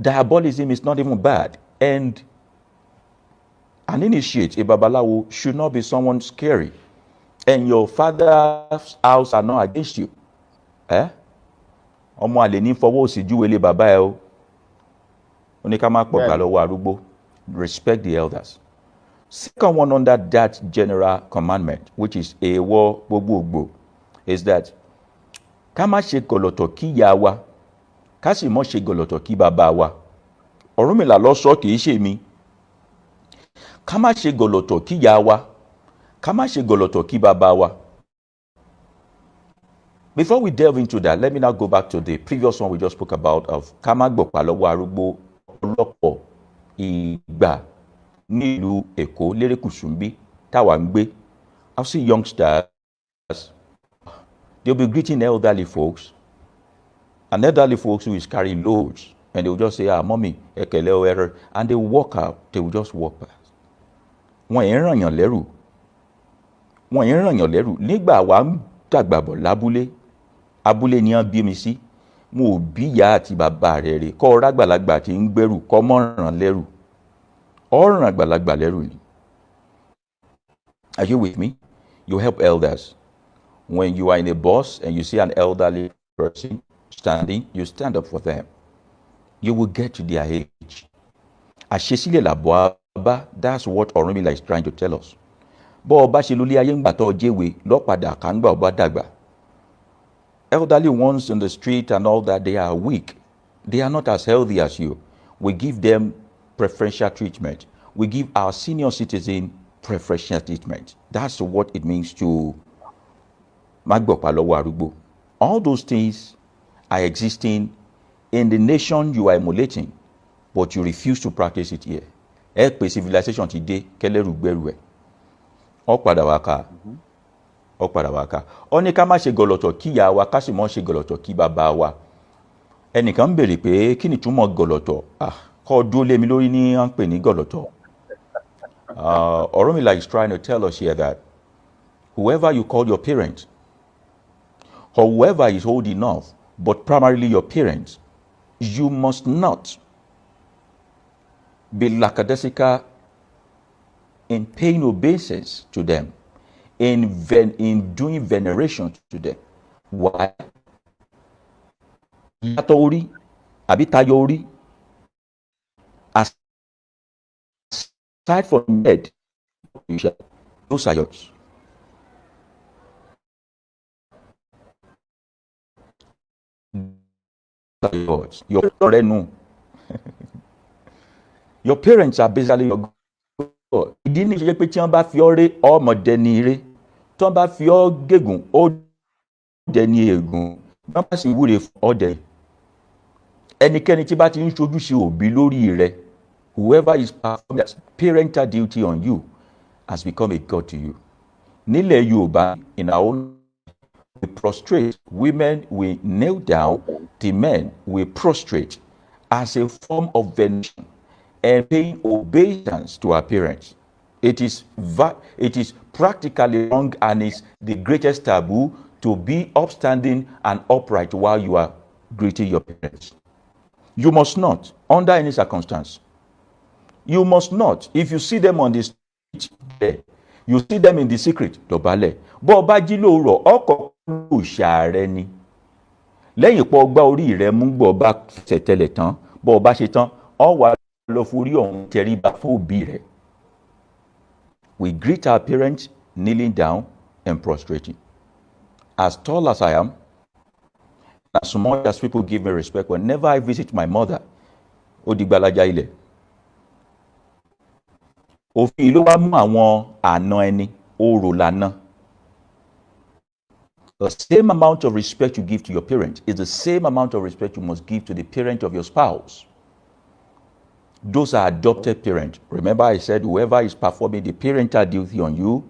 diabolism is not even bad. And an initiate, a babalawo, should not be someone scary. And your father's house are not against you. Ọmọ àlè ní fọwọ́ òsì júwèé lé bàbá ẹ o. Ó ní ká má pọ̀ gbà lọ́wọ́ arúgbó. Respect the elders. Second one under that general commandment, which is èèwọ̀ gbogbogbò, is that ká má ṣe gọ̀lọ̀tọ̀ kí ìyá wa, ká sì mọ́ ṣe gọ̀lọ̀tọ̀ kí bàbá wa. Ọ̀rúnmìlà ló sọ, kì í ṣe mi. Ká má ṣe gọ̀lọ̀tọ̀ kí ìyá wa, ká má ṣe gọ̀lọ̀tọ̀ kí bàbá wa. Before we delve into that, let me now go back to the previous one we just spoke about of ká má gbọ̀pá lọ́wọ́ arúgbó ọlọ́pọ̀ ìgbà ní ìlú Èkó lérékùṣù ń bí táwa ń gbé. I've seen youngsters, they'll be greeting elderly folks, and elderly folks who is carrying loads, and they'll just say, mommy, ekele o error, and they walk out, they will just walk past. Wọ́n yẹn ràn yàn lẹ́rù. Wọ́n yẹn ràn yàn lẹ́rù. Nígbà wa ń dàgbà bọ̀ lábúlé, abúlé ni wọ́n bí mi sí, mo ò bí ìyá àti bàbá rẹ̀ rè kọ́ rágbàlagbà tí ń gbẹ́rù kọ́ mọ́ ràn lẹ́rù. Ọ̀ràn àgbàlagbà lẹ́rù ni. Are you with me? You help elders. When you are in a bus and you see an elderly person standing, you stand up for them. You will get to their age. Àṣesílẹ̀ làbọ̀ abá, that's what Orunmila is trying to tell us. Bọ́ ọba ṣe lólé ayé ń gbà tó jẹ́wé lọ́padà kàńgbà ọba dàgbà. Elderly ones in the street and all that, they are weak. They are not as healthy as you. We give them preferential treatment. We give our senior citizen preferential treatment. That's what it means to magbopa lọ́wọ́ arúgbó. All those things are existing in the nation you are emulating, but you refuse to practice it here. Ẹ pé civilization ti dé kẹ́lẹ́rù gbẹ́rù ẹ̀. Ó padà wá ká. Ó padà wá ká. Ó ní ká má ṣe gọ̀lọ̀tọ̀ kí ìyá wa, ká sì mọ́ ṣe gọ̀lọ̀tọ̀ kí bàbá wa. Ẹnìkan ń béèrè pé kí ni túmọ̀ gọ̀lọ̀tọ̀? Kọ́ dúró lé mi lórí ní à ń pè ní gọ̀lọ̀tọ̀. Orunmila is trying to tell us here that whoever you call your parent, or whoever is old enough, but primarily your parents, you must not be lackadaisical in paying obeisance to them, in doing veneration to them. Why? Yàtọ̀ orí àbí tayọ orí, aside from head, those are yours. Your your parents are basically your God. Ìdí ní ìṣe pé tí wọ́n bá fi ọ́ ré ọmọdé ní ire, tí wọ́n bá fi ọ́ gégùn ó dẹ ní ègún, wọ́n bá sì wúre fún ọdẹ. Ẹnikẹ́ni tí bá ti ń ṣojúṣe òbí lórí rẹ̀, whoever is performing that parental duty on you has become a God to you. Nílẹ̀ Yorùbá, in our own, we prostrate, women will kneel down, the men will prostrate as a form of veneration and paying obeisance to our parents. It is practically wrong, and is the greatest taboo to be upstanding and upright while you are greeting your parents. You must not, under any circumstance. You must not. If you see them on the street, there, you see them in the secret, dọ̀bálẹ̀. Bó bá jí lóòrọ̀, ọkọ̀ kúrò ṣàárẹ̀ ni. Lẹ́yìn pọ̀ gbá orí rẹ̀ mú gbọ́ bá ṣẹ̀tẹ̀lẹ̀ tán, bó bá ṣe tán, ọ wà lọ forí ọ̀hún tẹríba fún òbí rẹ̀. We greet our parents kneeling down and prostrating. As tall as I am, as much as people give me respect, whenever I visit my mother, ó di gbalaja ilẹ̀. Òfin ló wá mú àwọn àna ẹni orò lànà. The same amount of respect you give to your parent is the same amount of respect you must give to the parent of your spouse. Those are adopted parents. Remember I said whoever is performing the parental duty on you,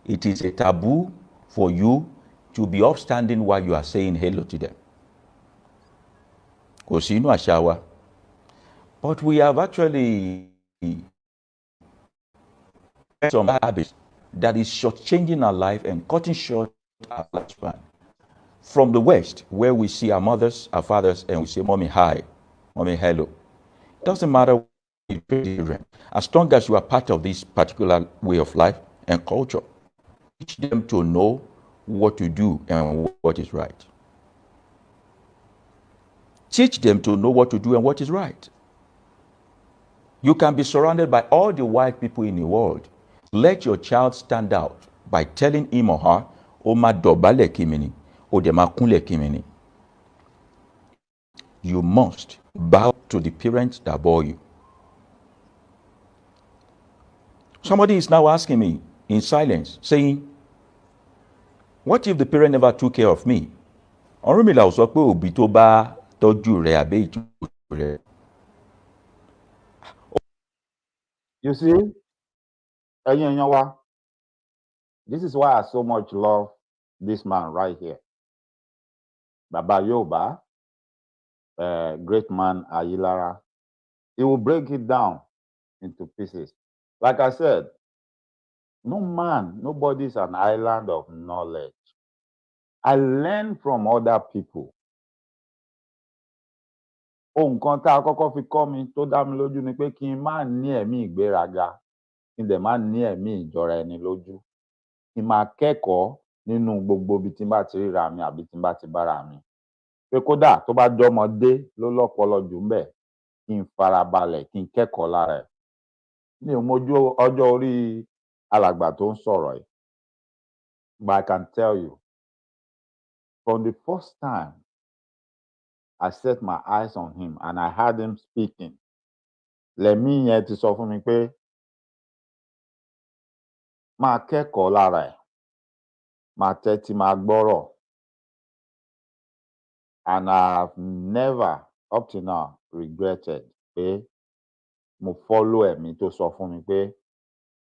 it is a taboo for you to be upstanding while you are saying hello to them. Kò sí inú àṣà wa. But we have actually some habits that is shortchanging our life and cutting short our lifespan. From the West, where we see our mothers, our fathers, and we say, Mommy, hi, Mommy, hello. Doesn't matter what you children, as long as you are part of this particular way of life and culture. Teach them to know what to do and what is right. Teach them to know what to do and what is right. You can be surrounded by all the white people in the world. Let your child stand out by telling him or her, "O ma dọ̀bálẹ̀ kí mi ni, o dẹ̀ ma kúnlẹ̀ kí mi ni." You must bow to the parents that bore you. Somebody is now asking me in silence, saying, what if the parent never took care of me? Ọ̀rúnmìlà ò sọ pé òbí tó bá tọ́jú rẹ̀ àbí ìtọ́jú rẹ̀. You see, ẹ̀yin èèyàn wa, this is why I so much love this man right here. Baba Yoruba, great man Ayilara. He will break it down into pieces. Like I said, nobody is an island of knowledge. I learn from other people. Ohun kan tá a kọ́kọ́ fi kọ́ mi tó dá mi lójú ni pé kí n má ní ẹ̀mí ìgbéraga, kí n dẹ̀ má ní ẹ̀mí ìjọra ẹni lójú. Kí n máa kẹ́kọ̀ọ́ nínú gbogbo ibi tí n bá ti ríra mi àbí tí n bá ti bára mi. Pé kódà tó bá jọmọdé ló lọ́pọlọ jù ńbẹ̀, kí n farabalẹ̀, kí n kẹ́kọ̀ọ́ lára ẹ̀. Mi ò mọjú ọjọ́ orí alàgbà tó ń sọ̀rọ̀ yìí. But I can tell you, from the first time I set my eyes on him and I heard him speaking, lẹ̀mí yẹn ti sọ fún mi pé máa kẹ́kọ̀ọ́ lára ẹ̀, máa tẹ́tí, máa gbọ́rọ̀. And I've never up to now regretted pé mo follow ẹ̀mí tó sọ fún mi pé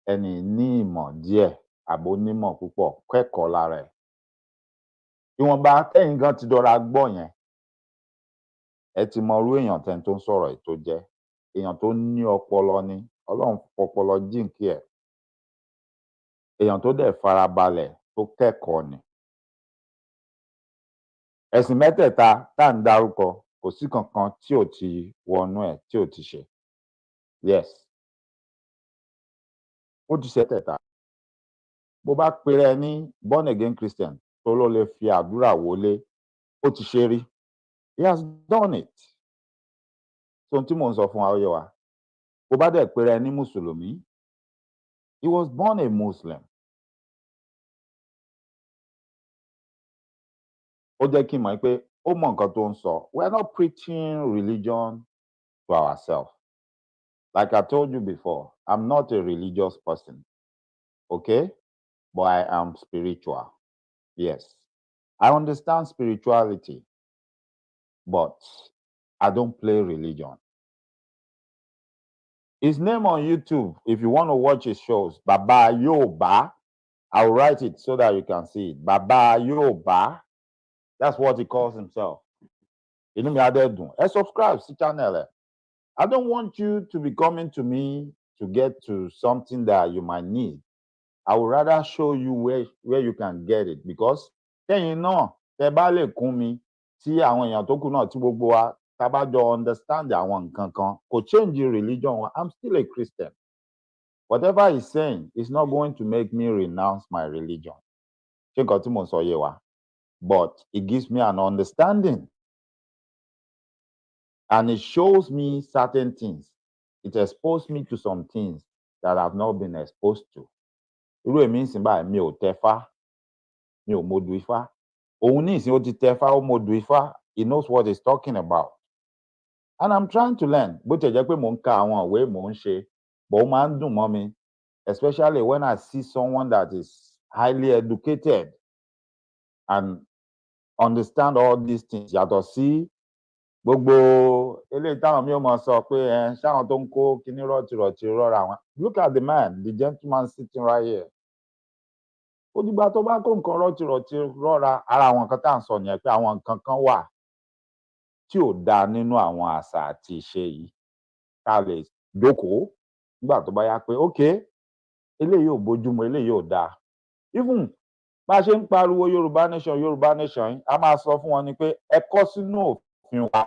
ẹni ní ìmọ̀ díẹ̀ àbó nímọ̀ púpọ̀, kẹ́kọ̀ọ́ lára ẹ̀. Ìwọ̀nba tẹ́yin gan ti dọra gbọ́ yẹn, ẹ ti mọ irú èèyàn tẹ́ni tó ń sọ̀rọ̀ yìí tó jẹ́. Èèyàn tó ní ọpọlọ ni, Ọlọ́run fọpọlọ jíǹkí ẹ̀. Èèyàn tó dẹ̀ farabalẹ̀ tó kẹ́kọ̀ọ́ ni. Ẹ̀sìn mẹ́tẹ̀ẹ̀ta tá à ń dárúkọ, kò sí kankan tí ò ti wọnú ẹ̀, tí ò ti ṣe. Yes. Ó ti ṣe tẹ̀ta. Bó bá pera ẹ ní born again Christian tó ló lè fi àdúrà wọlé, ó ti ṣe rí. He has done it. So ohun tí mò ń sọ fún wa ó yé wa. Bó bá dẹ̀ pera ẹ ní Mùsùlùmí, he was born a Muslim. Ó jẹ́ kí n mọ̀ pé ó mọ nǹkan tó ń sọ. We are not preaching religion to ourselves. Like I told you before, I'm not a religious person, okay? But I am spiritual. Yes. I understand spirituality, but I don't play religion. His name on YouTube, if you want to watch his shows, Baba Yoruba, I'll write it so that you can see it. Baba Yoruba, that's what he calls himself. Inú mi á dẹ̀ dùn. Ẹ subscribe sí channel ẹ̀. I don't want you to be coming to me to get to something that you might need. I would rather show you where you can get it, because tẹ́yin náà tẹ́ bá lè kún mi tí àwọn èèyàn tó kù náà tí gbogbo wa tá bá jọ understand àwọn nǹkan kan, kò change religion wa. I'm still a Christian. Whatever he's saying is not going to make me renounce my religion. Ṣé nǹkan tí mò ń sọ yé wa? But it gives me an understanding. And it shows me certain things. It exposed me to some things that I've not been exposed to. Irú èmi ń sìn báyìí, mi ò tẹfá, mi ò mọ̀dù ifá. Òun ní ìsìn ó ti tẹfá, ó mọ̀dù ifá. He knows what he's talking about. And I'm trying to learn. Bó tiẹ̀ jẹ́ pé mò ń ka àwọn ìwé, mò ń ṣe, but ó máa ń dùn mọ́ mi, especially when I see someone that is highly educated and understand all these things. Yàtọ̀ sí gbogbo eléyìí táwọn mi ò mọ̀ sọ pé ṣáwọn tó ń kó kíní rọ̀tìrọ̀tì rọ́ra wọn. Look at the man, the gentleman sitting right here. Ó dìgbà tó bá kó nǹkan rọ̀tìrọ̀tì rọ́ra, ara àwọn nǹkan tá à ń sọ nìyẹn, pé àwọn nǹkan kan wà tí ò dáa nínú àwọn àṣà àti ìṣe yìí. Ká lè jókòó nígbà tó bá yá pé okay, eléyìí ò bójúmu, eléyìí ò dáa. Even bá a ṣe ń pariwo Yorùbá nation yìí, a máa sọ fún wọn ni pé ẹ kọ sínú òfin wa.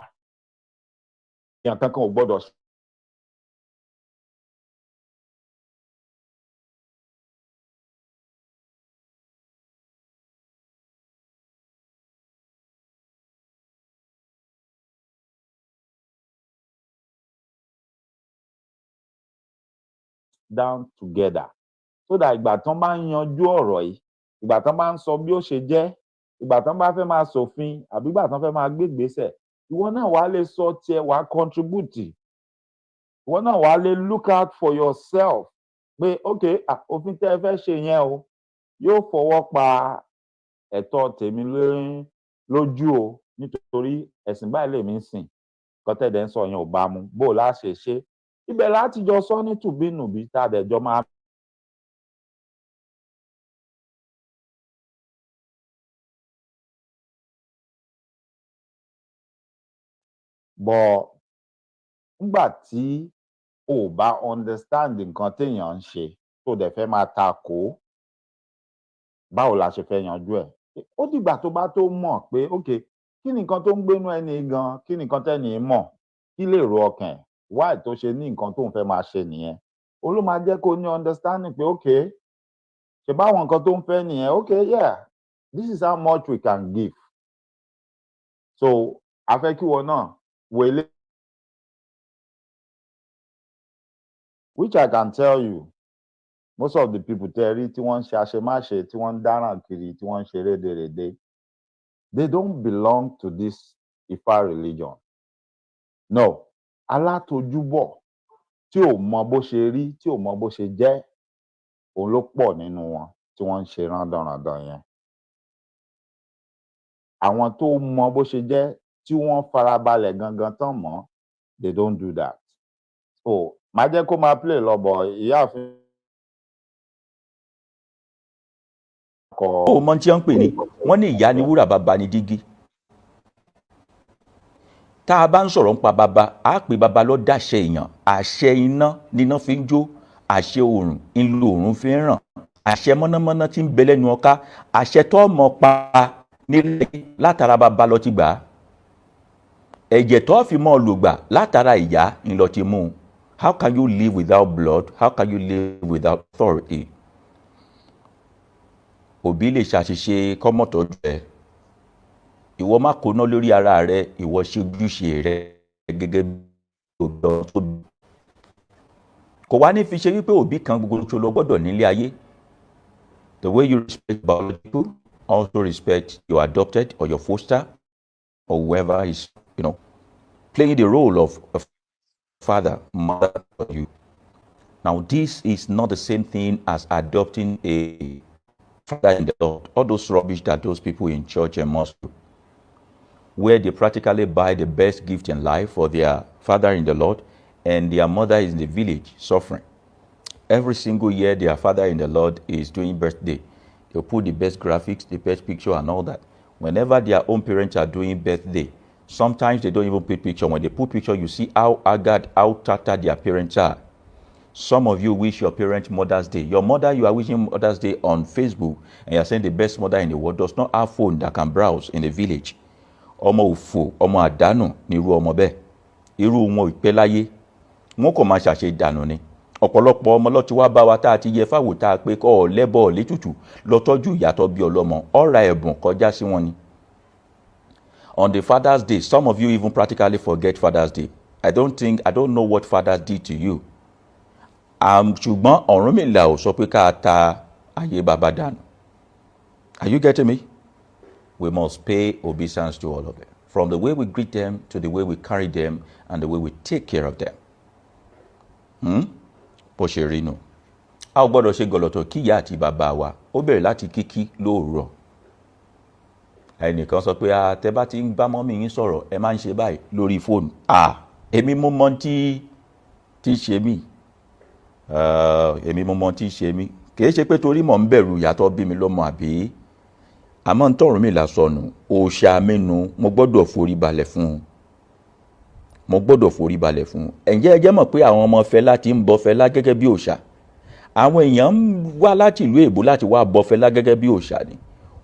Èèyàn kankan ò gbọ́dọ̀ down together, so that ìgbà tán bá ń yanjú ọ̀rọ̀ yìí, ìgbà tán bá ń sọ bí ó ṣe jẹ́, ìgbà tán bá fẹ́ máa ṣòfin àbí ìgbà tán fẹ́ máa gbé ìgbésẹ̀, ìwọ náà wàá lè sọ tiẹ̀, wàá contribute. Ìwọ náà wàá lè look out for yourself pé okay, òfin tẹ́ ẹ fẹ́ ṣe yẹn o, yóò fọwọ́ pa ẹ̀tọ́ tèmi lórí lójú o nítorí ẹ̀sìn báyìí lèmi ń sìn kọ́tẹ́dẹ̀ ń sọ yẹn ò bá mu bó o láṣẹ ṣe ibẹ̀ láti jọ sọ ní tùbínùbí tá a dẹ̀ jọ máa. bọ̀ nígbà tí o ò bá understand nǹkan téèyàn ń ṣe tó dẹ̀ fẹ́ máa ta kò ó báwo la ṣe fẹ́ yanjú ẹ̀ ó dìgbà tó bá tó mọ̀ pé ok kí ni nǹkan tó ń gbénú ẹni gan kí ni nǹkan tẹ́ni mọ̀ kí lè ro ọkàn ẹ̀ why tó ṣe ní nǹkan tó ń fẹ́ máa ṣe nìyẹn ó ló máa jẹ́ kó ní understanding pé ok ṣe báwọn nǹkan tó ń fẹ́ nìyẹn ok yeah this is how much we can give so a fẹ́ kí wọn náà wọlé which I can tell you most of the people tẹ́ rí tí wọ́n ń ṣe àṣemáṣe tí wọ́n ń dáràn kiri tí wọ́n ń ṣe rédèrèdè they don't belong to this Ifa religion no alátojúbọ̀ tí ò mọ bó ṣe rí tí ò mọ bó ṣe jẹ́ òun ló pọ̀ nínú wọn tí wọ́n ń ṣe rándanràndan yẹn àwọn tó mọ bó ṣe jẹ́ tí wọ́n farabalẹ̀ gangan tán mọ́ they don't do that so máa jẹ́ kó máa play lọ́bọ̀ ìyáàfin. ó mọ tí wọ́n ń pè ní wọ́n ní ìyá ni wúrà bàbá ni dígí tá a bá ń sọ̀rọ̀ nípa bàbá á pè bàbá ló dáṣẹ èèyàn àṣẹ iná níná fi ń jó àṣẹ òòrùn ńlò òòrùn fi ń ràn àṣẹ mọ́nàmọ́ná tí ń bẹ lẹ́nu ọká àṣẹ tó mọ̀ pa nílé látara bàbá ló ti gbà á ẹ̀jẹ̀ tó fi mọ́ lògbà látara ìyá ńlọ ti mú un. How can you live without blood? How can you live without authority? Òbí lè ṣàṣìṣe kọ́mọ̀tọ́jú ẹ̀ ìwọ má kóná lórí ara rẹ ìwọ ṣe ojúṣe rẹ gẹ́gẹ́ bí òbí tó bí kò wá ní fi ṣe wípé òbí kan gbogbo tó lọ gbọ́dọ̀ nílé ayé. The way you respect biological also respect your adopted or your foster or whoever is playing the role of father, mother for you. Now this is not the same thing as adopting a father in the Lord. All those rubbish that those people in church and mosque do, where they practically buy the best gift in life for their father in the Lord and their mother is in the village suffering. Every single year their father in the Lord is doing birthday. They'll put the best graphics, the best picture and all that. Whenever their own parents are doing birthday, sometimes they don't even put picture. When they put picture, you see how haggard, how tattered their parents are. Some of you wish your parents Mother's Day. Your mother, you are wishing Mother's Day on Facebook, and you are saying the best mother in the world does not have phone that can browse in the village. Ọmọ òfò, ọmọ àdánù ni irú ọmọ bẹ́ẹ̀. Irú wọn ìpẹ́ láyé. Wọn kò máa ṣàṣe ìdànù ni. Ọ̀pọ̀lọpọ̀ ọmọ ló ti wá bá wa tá a ti yẹ fáwò tá a pé kọ́ ọ lẹ́bọ̀ létùtù lọ tọ́jú ìyàtọ̀ bí ọlọ́mọ. Ọ̀ra ẹ̀bùn kọjá sí wọn ni. On the Father's Day, some of you even practically forget Father's Day. I don't know what fathers did to you. Ṣùgbọ́n Ọ̀rúnmìlà ò sọ pé ká ta ayé bàbá dànù. Are you getting me? We must pay obeisance to all of them. From the way we greet them to the way we carry them and the way we take care of them. Bó ṣe rí nù. A ò gbọ́dọ̀ ṣe gọ̀lọ̀tọ̀ kí ìyá àti bàbá wa. Ó bẹ̀rẹ̀ láti kíkí lóòrọ̀. Ẹnìkan sọ pé tẹ́ bá ti ń bá mọ́mí yín sọ̀rọ̀ ẹ máa ń ṣe báyìí lórí fóònù. Èmi mo mọ tí ṣe mí. Èmi mo mọ tí ṣe mí. Kì í ṣe pé torí mò ń bẹ̀rù ìyàtọ̀ bí mi lọ́mọ àbí. Àmọ́ ń tọ̀rùn mi là sọnù. Òòṣà mẹ́nu mo gbọ́dọ̀ forí balẹ̀ fún un. Mo gbọ́dọ̀ forí balẹ̀ fún un. Ǹjẹ́ ẹ jẹ́ mọ̀ pé àwọn ọmọ Fẹlá ti ń bọ Fẹlá gẹ́gẹ́ bí òòṣà. Àwọn èèyàn ń wá láti ìlú èbó láti wá bọ Fẹlá gẹ́gẹ́ bí òòṣà ni.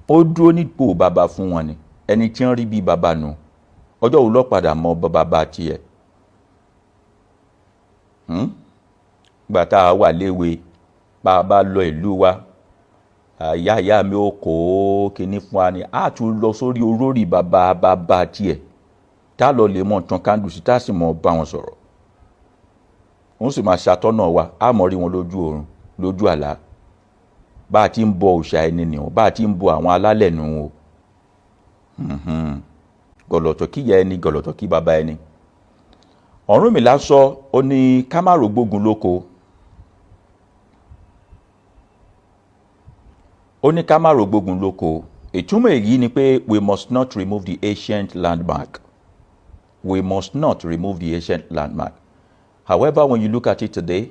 Ó dúró nípò bàbá fún wọn ni. Ẹni tí ń rí bí bàbá nù. Ọjọ́ wo ló padà mọ bàbá tiẹ̀? Gbà tá a wà léwe bàbá lọ ìlú wa ìyá mi ó kó kinní fún wa ni a tún lọ sórí olórí bàbá tiẹ̀ tá lọ lè mọ̀ tán kándù sí tá sì mọ̀ bá wọn sọ̀rọ̀. Wọ́n sì máa ṣàtọ́nà wa a mọ̀ rí wọn lójú oorun lójú àlá. Bá a ti ń bọ òòṣà ẹni nìyẹn bá a ti ń bọ àwọn alálẹ̀ nù o. Gọ̀lọ̀tọ̀ kí ìyá ẹni gọ̀lọ̀tọ̀ kí bàbá ẹni. Ọ̀rúnmìlà sọ ó ní ká má rògbògun lóko. Ó ní ká má rògbògun lóko ìtumọ̀ èyí ni pé we must not remove the ancient landmark. We must not remove the ancient landmark. However, when you look at it today,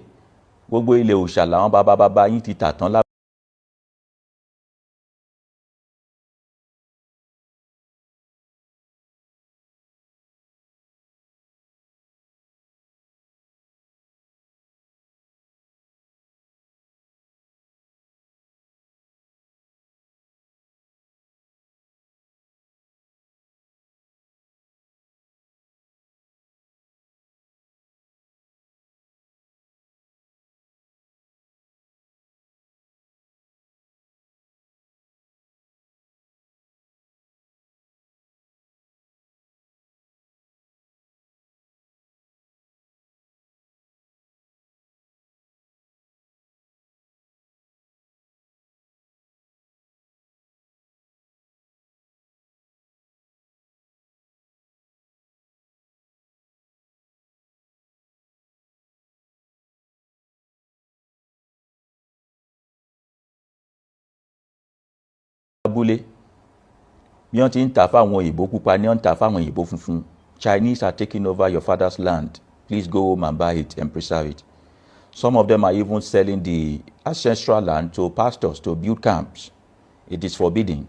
gbogbo ilẹ̀ òòṣà làwọn bàbá yín ti tà tán abúlé bí wọ́n ti ń tà fáwọn òyìnbó pupa ní wọ́n ń tà fáwọn òyìnbó funfun. Chinese are taking over your father's land. Please go home and buy it and preserve it. Some of them are even selling the ancestral land to pastors to build camps. It is forbidden.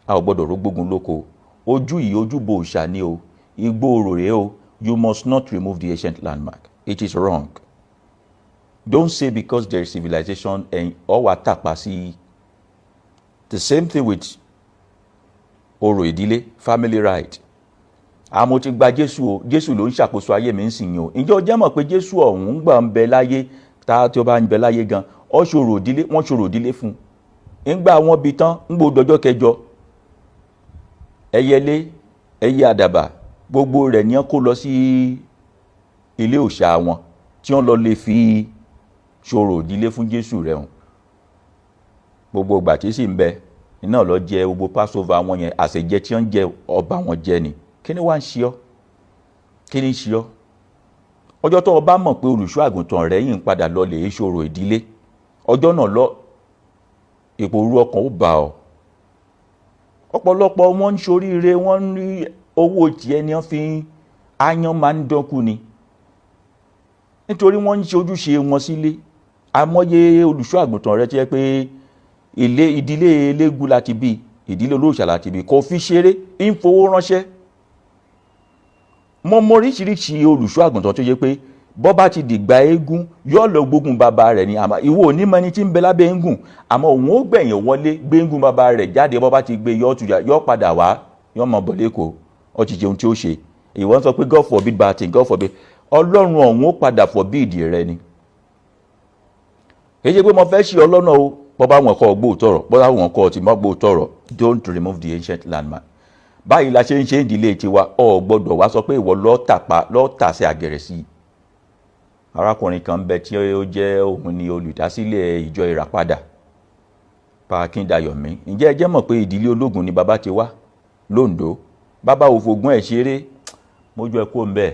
A ò gbọ́dọ̀ rógbógun lóko. Ojú yìí ojúbọ òòṣà ni o. Igbó orò rèé o. You must not remove the ancient landmark. It is wrong. Don't say because there is civilization and all wa tàpá sí. The same thing with orò ìdílé, family right. Àmọ́ ti gba Jésù o, Jésù ló ń ṣàkóso ayé mi ń sìn yín o. Ǹjẹ́ o jẹ́ mọ̀ pé Jésù ọ̀hún gbà ń bẹ láyé, tá tí ó bá ń bẹ láyé gan, ó ṣòro ìdílé, wọ́n ṣòro ìdílé fún. Ńgbà wọn bí tán, ń gbọ́ dọjọ́ kẹjọ. Ẹyẹlé, ẹyẹ àdàbà, gbogbo rẹ̀ ni wọ́n kó lọ sí ilé òòṣà wọn, tí wọ́n lọ lè fi ṣòro ìdílé fún Jésù rẹ̀ hàn. Gbogbo ìgbà tí sì ń bẹ, iná lọ jẹ gbogbo Passover wọn yẹn, àṣejẹ tí wọ́n jẹ ọba wọn jẹ ni. Kí ni wá ń ṣe ọ́? Kí ni ń ṣe ọ́? Ọjọ́ tó o bá mọ̀ pé olùṣọ́ àgùntàn rẹ̀ yìí ń padà lọ lè ṣòro ìdílé, ọjọ́ náà lọ ìpòrú ọkàn ó bà ọ́. Ọ̀pọ̀lọpọ̀ wọn ń ṣoríire, wọ́n ń rí owó tiẹ̀ ni wọ́n fi áyán máa ń dọ́kú ni. Nítorí wọ́n ń ṣe ojúṣe wọn sílé. Àmọ́yé olùṣọ́ àgùntàn rẹ̀ ti jẹ́ pé ìdílé eléégún láti bí, ìdílé olóòṣà láti bí, kò fi ṣeré, ń fowó ránṣẹ́. Mo mọ oríṣiríṣi olùṣọ́ àgùntàn tó yẹ pé bọ́ bá ti dìgbà eégún yóò lọ gbógun bàbá rẹ̀ ni, àmọ́ ìwọ ò ní mọ ẹni tí ń bẹ lábẹ́ eégún, àmọ́ òun ó gbẹ̀yìn wọlé gbé eégún bàbá rẹ̀ jáde, bọ́ bá ti gbé yóò padà wá, yóò mọ bọ̀ lẹ́kọ̀ọ́, ó ti jẹun tí ó ṣe. Ìwọ ń sọ pé God forbid bad thing, God forbid. Ọlọ́run ọ̀hún ó padà forbid rẹ ni. Èyí pé mo fẹ́ ṣe ọlọ́nà o, bọ́ bá wọn kọ́ gbóòtọ̀rọ̀, bọ́ bá wọn kọ́ ti mọ́ gbóòtọ̀rọ̀, don't remove the ancient landmark. Báyìí la ṣe ń ṣe ìdílé tiwa, o gbọ́dọ̀ wá sọ pé ìwọ lọ́ọ́ tàsé àgẹ̀rẹ̀ sí i. Arákùnrin kan bẹ tí ó jẹ́ òun ni olùdásílẹ̀ ìjọ ìràpadà, Pa Akíndáyọ̀mí. Ǹjẹ́ ẹ jẹ́ mọ̀ pé ìdílé ológun ni bàbá ti wá l'Oǹdó? Bàbá òfògùn ẹ̀ ṣeré, mójú ẹ kó ń bẹ̀.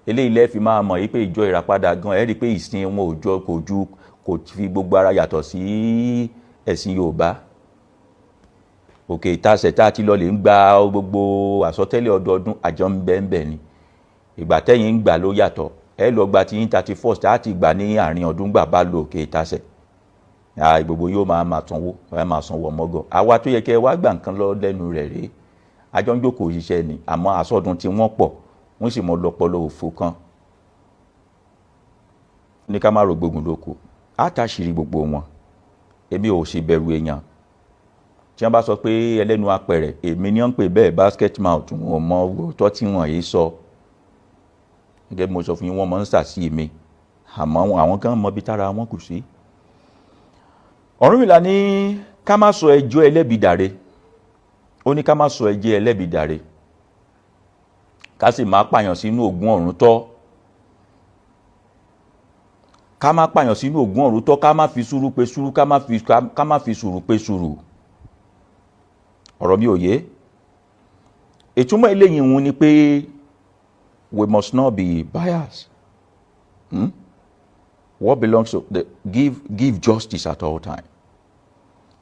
Eléyìí lẹ́ fi máa mọ̀ yí pé ìjọ ìràpadà gan, ẹ rí pé ìsìn wọn kò fi gbogbo ara yàtọ̀ sí ẹ̀sìn Yorùbá. Òkè Ìtasẹ̀ tá ti lọ lè ń gba gbogbo àsọtẹ́lẹ̀ ọdọọdún, àjọ ń bẹ ni. Ìgbà tẹ́yìn ń gbà ló yàtọ̀. Ẹ lọ gba ti 31st láti gbà ní àárín ọdún gbà bá lo Òkè Ìtasẹ̀. Gbogbo yóò máa sanwó, ẹ máa sanwó ọmọgọ̀. Àwa tó yẹ kẹ́ wá gbà nǹkan lọ lẹ́nu rẹ̀ rèé. Àjọ ń jókòó ṣiṣẹ́ ni, àmọ́ àsọdún tí wọ́n pọ̀, wọ́n sì mọ lọ́pọlọ òfò kan. Ní ká má ro gbógun lóko. Àtàṣírí gbogbo wọn. Èmi ò sì bẹ̀rù èèyàn. Tí wọ́n bá sọ pé ẹlẹ́nu apẹ̀rẹ̀, èmi ni wọ́n ń pè bẹ́ẹ̀ basket mouth, wọn ò mọ òótọ́ tí wọ́n yìí sọ. Gẹ́gẹ́ bí mo sọ fún yín, wọ́n mọ̀ ń sàsí mi, àmọ́ àwọn kan mọ ibi tára wọn kù sí. Ọ̀rúnmìlà ní ká má sọ ẹjọ́ ẹlẹ́bi dàre. Ó ní ká má sọ ẹjọ́ ẹlẹ́bi dàre. Ká sì má pààyàn sínú ògún ọ̀run tọ́. Ká má pààyàn sínú ògún ọ̀run tọ́, ká má fi sùúrù pe sùúrù, ká má fi sùúrù pe sùúrù. Ọ̀rọ̀ mi ò yé. Ìtumọ̀ eléyìí wọn ni pé we must not be biased. What belongs to give justice at all time.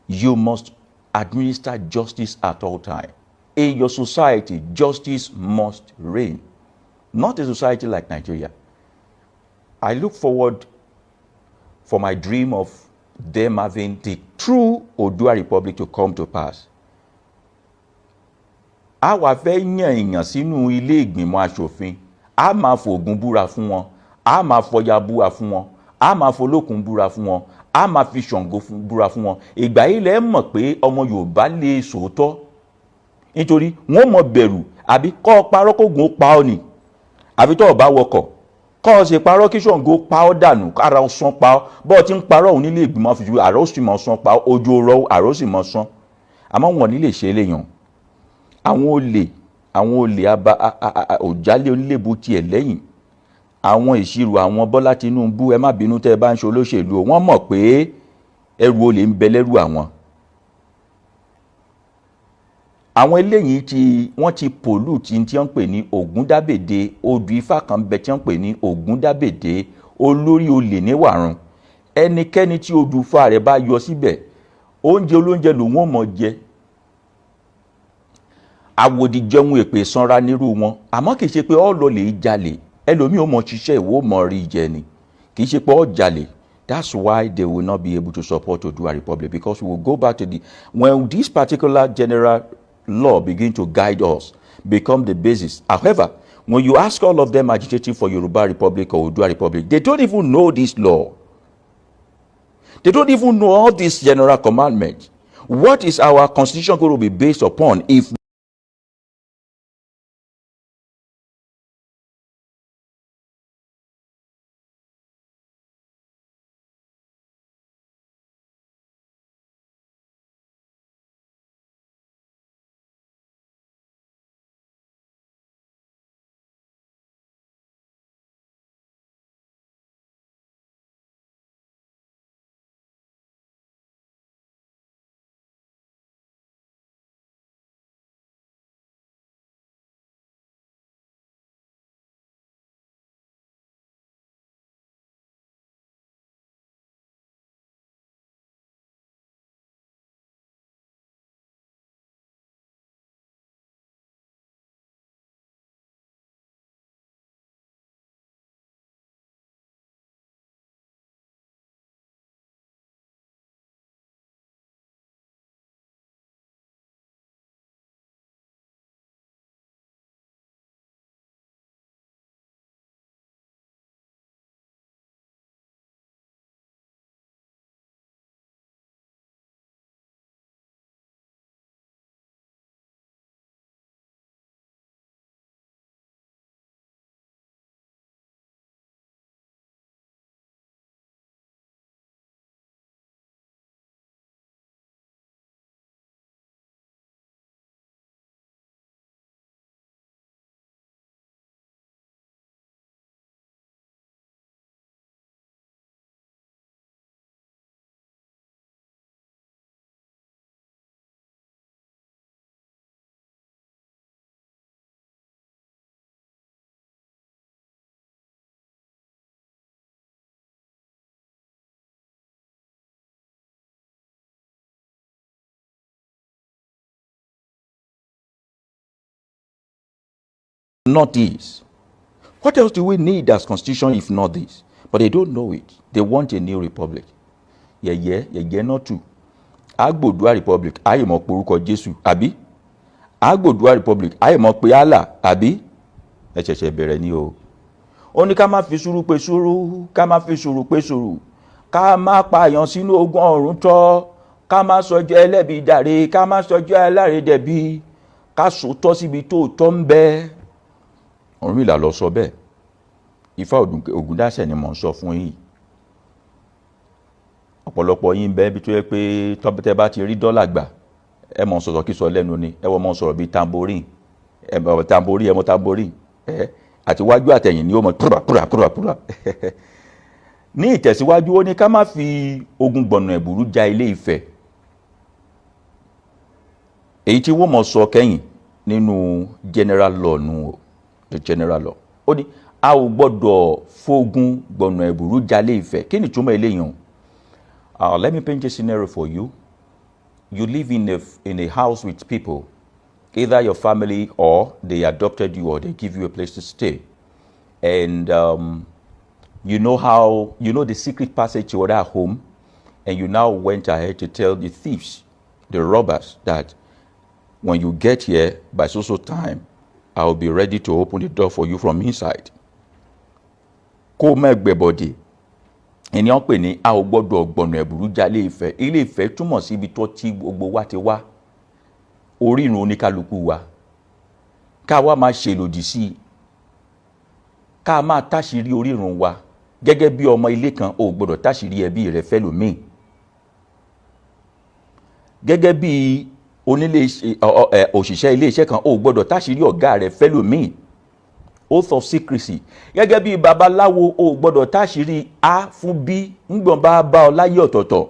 You must administer justice at all times. In your society, justice must reign. Not a society like Nigeria. I look forward for my dream of them having the true Oòduà Republic to come to pass. A wá fẹ́ yàn èèyàn sínú ilé ìgbìmọ̀ aṣòfin, a máa fògùn búra fún wọn, a máa fọya búra fún wọn, a máa folókun búra fún wọn, a máa fi Ṣàngó búra fún wọn. Ìgbà yìí lẹ mọ̀ pé ọmọ Yorùbá lè sòótọ́, nítorí wọ́n mọ̀ bẹ̀rù àbí kọ́ parọ́ kógun ó pa ọ́ ni, àbí tọ́ ọ̀bá wọkọ̀ kọ́ ọ ṣe parọ́ kí Ṣàngó pa ọ́ dànù kára ó sán pa ọ́, bọ́ọ̀ tí ń parọ́ òun nílé ìgbìmọ̀ fi ju àrò sì mọ̀ sán pa ọ́, ojú ọ̀rọ̀ àrò sì mọ̀ sán. Àmọ́ wọn nílé ṣe léyàn. Àwọn olè òjálé onílébù tiẹ̀ lẹ́yìn, àwọn ìṣirò àwọn Bọ́lá Tinubu, ẹ má bínú tẹ́ ẹ bá ń ṣe olóṣèlú, wọ́n mọ̀ pé ẹrù olè ń bẹ lẹ́rù àwọn. Àwọn eléyìí wọ́n ti pollute tí wọ́n pè ní Ògúndábèdé, odù Ifá kan bẹ tí wọ́n pè ní Ògúndábèdé, olórí olè níwàrun. Ẹnikẹ́ni tí odù Ifá rẹ̀ bá yọ síbẹ̀, oúnjẹ olóúnjẹ lòun ò mọ̀ jẹ. Àwòdì jẹun èpè sanra nírú wọn, àmọ́ kìí ṣe pé ó lọ lè jalè, ẹlòmíì ó mọ ṣiṣẹ́ ìwọ mọ̀ rí jẹ ni, kìí ṣe pé ó jalè. That's why they will not be able to support Oòduà Republic, because we will go back to when this particular general law begin to guide us, become the basis. However, when you ask all of them agitating for Yoruba Republic or Oòduà Republic, they don't even know this law. They don't even know all these general commandments. What is our constitution going to be based upon if not this? What else do we need as constitution if not this? But they don't know it. They want a new republic. Yẹ̀yẹ́ not true. Agba Republic, ayé mọ̀ pé orúkọ Jésù, àbí? Agba Republic, ayé mọ̀ pé Allah, àbí? Ẹ ṣẹ̀ṣẹ̀ bẹ̀rẹ̀ ni o. Ó ní ká má fi sùúrù pé sùúrù, ká má fi sùúrù pé sùúrù, ká má pààyàn sínú ogun ọ̀run tọ́, ká má sọjọ́ ẹlẹ́bi dàre, ká má sọjọ́ aláre dẹ̀bi, ká sòótọ́ síbi tó tọ́ ń bẹ. Ọ̀rúnmìlà ló sọ bẹ́ẹ̀. Ifá Ògúndáṣẹ̀ ni mò ń sọ fún yín. Ọ̀pọ̀lọpọ̀ yín bẹ́ẹ̀ bí tó yẹ pé tọ́bẹ̀tẹ̀ bá ti rí dọ́là gbà, ẹ mọ̀ sọ̀rọ̀ kí sọ lẹ́nu ni, ẹ wọ́n mọ̀ sọ̀rọ̀ bíi tamborin, ẹ mọ̀ tamborin, àti wájú àtẹ̀yìn ni ó mọ̀ púrà. Ní ìtẹ̀síwájú ó ní ká má fi ogun gbọ̀nà ẹ̀bùrú ja Ilé Ifẹ̀. Èyí tí wọ́n mọ̀ sọ kẹ́yìn nínú general law the general law. Ó ní a ò gbọ́dọ̀ fógun gbọ̀nà ẹ̀bùrú ja Ilé Ifẹ̀. Kí ni túmọ̀ eléyìí? Let me paint a scenario for you. you live in a house with people, either your family or they adopted you or they give you a place to stay. And you know the secret passage to other home, and you now went ahead to tell the thieves, the robbers, that when you get here by so time, I'll be ready to open the door for you from inside. Kó mẹ́gbẹ̀bọ̀dì, ẹni wọ́n pè ní a ò gbọ́dọ̀ gbọ̀nà ẹ̀bùrú já Ilé Ifẹ̀. Ilé Ifẹ̀ túmọ̀ sí ibi tó tí gbogbo wa ti wá, orírun oníkálukú wa. Ká wá máa ṣèlòdì sí i, ká máa táṣìírí orírun wa. Gẹ́gẹ́ bí ọmọ ilé kan, o gbọ́dọ̀ táṣìírí ẹbí rẹ fẹ́lòmíì. Gẹ́gẹ́ bí òṣìṣẹ́ ilé iṣẹ́ kan, o gbọ́dọ̀ táṣìírí ọ̀gá rẹ fẹ́lòmíì. Oath of secrecy. Gẹ́gẹ́ bí babaláwo, o gbọ́dọ̀ táṣìírí A fún B ńgbọ̀n bá bá ọ láyé ọ̀tọ̀ọ̀tọ̀.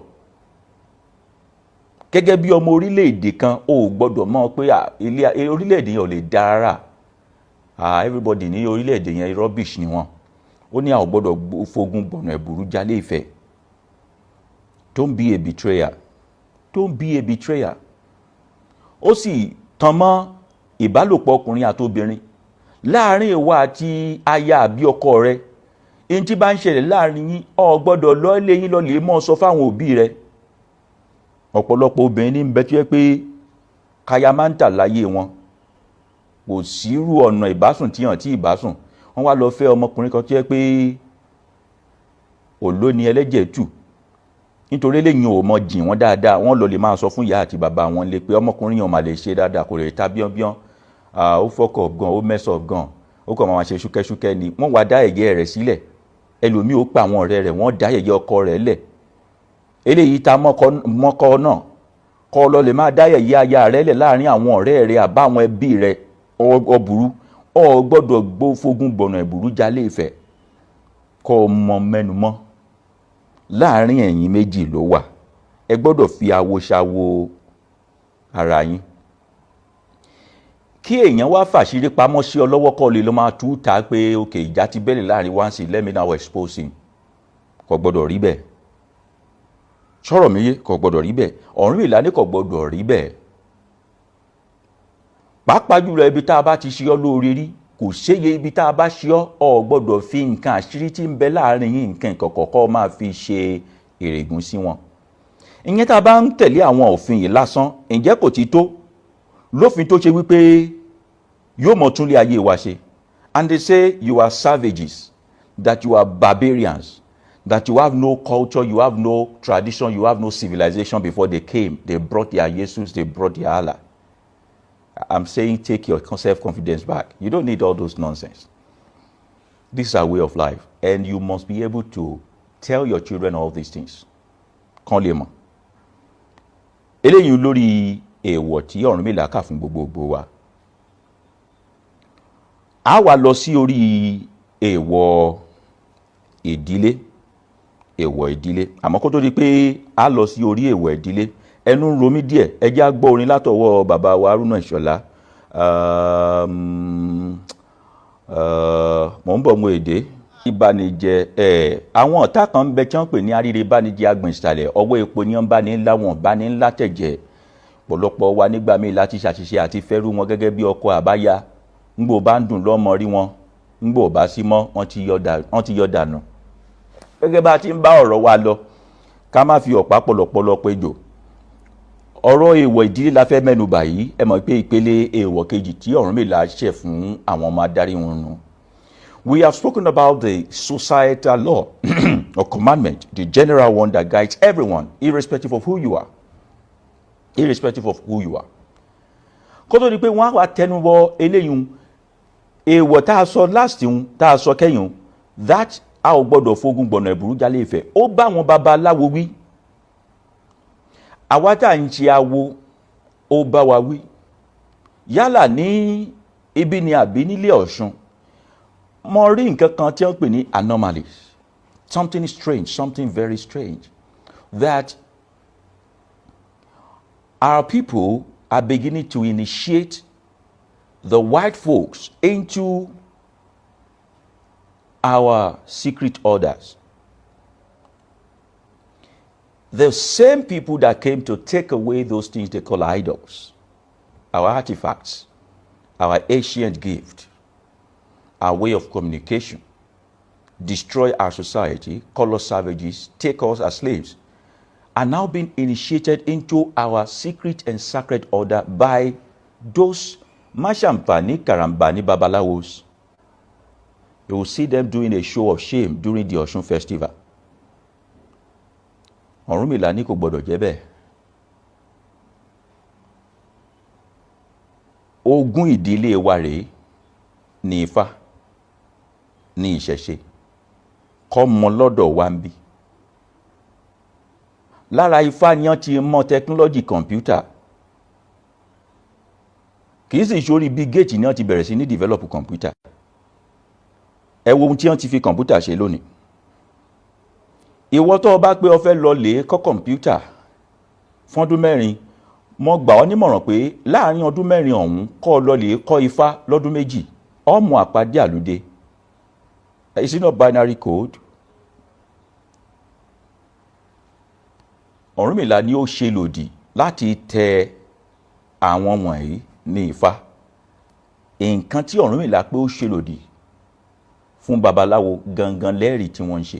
Gẹ́gẹ́ bí ọmọ orílẹ̀-èdè kan, o gbọ́dọ̀ mọ̀ pé orílẹ̀-èdè yẹn ò lè dára. Everybody ní orílẹ̀-èdè yẹn rubbish ni wọ́n. Ó ní a ò gbọ́dọ̀ fogun gbọ̀nà ẹ̀bùrú já Ilé Ifẹ̀. Don't be a betrayer. Don't be a betrayer. Ó sì tàn mọ́ ìbálòpọ̀ ọkùnrin àtobìnrin láàrin ìwọ àti aya àbí ọkọ rẹ. In tí bá ń ṣẹlẹ̀ láàrin yín, o gbọ́dọ̀ lọ lé yín lọ lè mọ́ sọ fáwọn òbí rẹ. Ọ̀pọ̀lọpọ̀ obìnrin ní ń bẹ tó yẹ pé kaya máa ń tà láyé wọn. Kò sírú ọ̀nà ìbásùn tí hàn tí ìbásùn. Wọ́n wá lọ fẹ́ ọmọkùnrin kan tó yẹ pé òló ni ẹlẹ́jẹ̀ tù. Nítorí lẹ́yìn ò mọ jìn wọ́n dáadáa, wọ́n lọ lè máa sọ fún ìyá àti bàbá wọn lé pé ọmọkùnrin yẹn ò máa lè ṣe dáadáa, kò lè ta bíọ́bíọ́n, ó fọ́kọ̀ gan, ó mẹ́sọ̀ gan, ó kàn máa ṣe ṣúkẹ́ṣúkẹ́ ni. Wọ́n wá dá ẹ̀yẹ rẹ̀ sílẹ̀. Ẹlòmíì ó pa àwọn ọ̀rẹ́ rẹ̀, wọ́n dá ẹ̀yẹ ọkọ rẹ̀ lẹ̀. Eléyìí ta mọ́kọ náà, kọ́ lọ lè máa dá ẹ̀yẹ aya rẹ̀ lẹ̀ láàrin àwọn ọ̀rẹ́ rẹ̀ àbáwọn ẹbí rẹ̀, ọ̀bùrú. O gbọ́dọ̀ fogun gbọ̀nà ẹ̀bùrú já Ilé Ifẹ̀. Kọ́ mọ mẹ́nu mọ́. Láàrin ẹ̀yin méjì ló wà. Ẹ gbọ́dọ̀ fi awo ṣawo ara yín. Kí èèyàn wá fàṣírí pamọ́ sí ọ lọ́wọ́ kọ́ lè lọ máa tú ta pé okay, ìjà ti bẹ́lẹ̀ láàrin wá sí, let me now expose him. Kò gbọ́dọ̀ rí bẹ́ẹ̀. Sọ̀rọ̀ mi yé, kò gbọ́dọ̀ rí bẹ́ẹ̀. Ọ̀rúnmìlà ní kò gbọ́dọ̀ rí bẹ́ẹ̀. Pàápàá jùlọ ibi tá a bá ti ṣe ọ́ lóore rí, kò séye ibi tá a bá ṣe ọ́, o gbọ́dọ̀ fi nǹkan àṣírí tí ń bẹ láàrin yín, nǹkan ìkọ̀kọ̀ máa fi ṣe èrègùn sí wọn. Ìyẹn tá a bá ń tẹ̀lé àwọn òfin yìí lásán, ǹjẹ́ kò ti tó? Lófin tó ṣe wípé yóò mọ̀ tún lé ayé wa ṣe. And they say you are savages, that you are barbarians, that you have no culture, you have no tradition, you have no civilization before they came. They brought their Jesus, they brought their Allah. I'm saying take your self-confidence back. You don't need all those nonsense. This is our way of life, and you must be able to tell your children all these things. Kán lè mọ̀. Eléyìí lórí èèwọ̀ tí Ọ̀rúnmìlà kà fún gbogbogbò wa. A wá lọ sí orí èèwọ̀ ìdílé. Èèwọ̀ ìdílé. Àmọ́ kó tó di pé a lọ sí orí èèwọ̀ ìdílé, ẹnu ń ro mí díẹ̀. Ẹ jẹ́ á gbọ́ orin látọwọ́ bàbá wa Haruna Ìṣọ̀lá. Mò ń bọ̀ mú èdè. Ìbànújẹ́ àwọn ọ̀tá kan ń bẹ tí wọ́n pè ní aríire bánijẹ́ agbọ̀n ìsàlẹ̀, ọwọ́ epo ni wọ́n bá ní ńlá, wọn bá ní ńlá tẹ̀jẹ̀. Pọ̀lọpọ̀ wa nígbà míì láti ṣàṣìṣe àti fẹ́rù wọn gẹ́gẹ́ bí ọkọ àbáyá. Ńgbò bá ń dùn lọ́mọ rí wọn, ńgbò bá sí mọ́ wọ́n ti yọ dànù. Gẹ́gẹ́ bá ti ń bá ọ̀rọ̀ wa lọ, ká má fi ọ̀pá pọ̀lọpọ̀lọ péjò. Ọ̀rọ̀ èèwọ̀ ìdílé la fẹ́ mẹ́nu bà yìí. Ẹ mọ̀ pé ìpele èèwọ̀ kejì tí Ọ̀rúnmìlà ṣẹ̀ fún àwọn ọmọ adarí wọn nù. We have spoken about the societal law or commandment, the general one that guides everyone, irrespective of who you are. Irrespective of who you are. Kó tó di pé wọ́n á wá tẹnubọ eléyìí, èèwọ̀ tá a sọ last yìí, tá a sọ kẹ́yìn, that a ò gbọ́dọ̀ fogun gbọ̀nà ẹ̀bùrú já Ilé Ifẹ̀. Ó bá wọn babaláwo wí. Àwa tá ń ṣe awo, ó bá wa wí. Yálà ní ibi ni àbí nílé Ọ̀ṣun. Mo rí nǹkan kan tí wọ́n pè ní anomalies. Something strange, something very strange. That our people are beginning to initiate the white folks into our secret orders. the same people that came to take away those things they call idols, our artifacts, our ancient gift, our way of communication, destroy our society, call us savages, take us as slaves, are now being initiated into our secret and sacred order by those Mashampani, Karambani, Babalawos. You will see them doing a show of shame during the Osun festival. Ọ̀rúnmìlà ní kò gbọdọ̀ jẹ́ bẹ́ẹ̀. Ogún ìdílé wa rèé ní Ifá, ní ìṣẹ̀ṣe, kọ́mọ lọ́dọ̀ wa ń bí. Lára Ifá ni wọ́n ti mọ tẹkinọ́lọ́jì kọ̀mpútà. Kì í sì sórí bí Gates ni wọ́n ti bẹ̀rẹ̀ sí ní develop kọ̀mpútà. Ẹ wo ohun tí wọ́n ti fi kọ̀mpútà ṣe lónìí. Ìwọ tó bá pé o fẹ́ lọ lè kọ́ kọ̀mpútà fún ọdún mẹ́rin, mo gbà ọ́ nímọ̀ràn pé láàrin ọdún mẹ́rin ọ̀hún kọ́ lọ lè kọ́ Ifá lọ́dún méjì. Ọmọ àpàdé àlùdé. Is it not binary code? Ọ̀rúnmìlà ni ó ṣe lòdì láti tẹ àwọn wọ̀nyí ní Ifá. Nǹkan tí Ọ̀rúnmìlà pé ó ṣe lòdì fún babaláwo gangan lẹ́rìí tí wọ́n ń ṣe.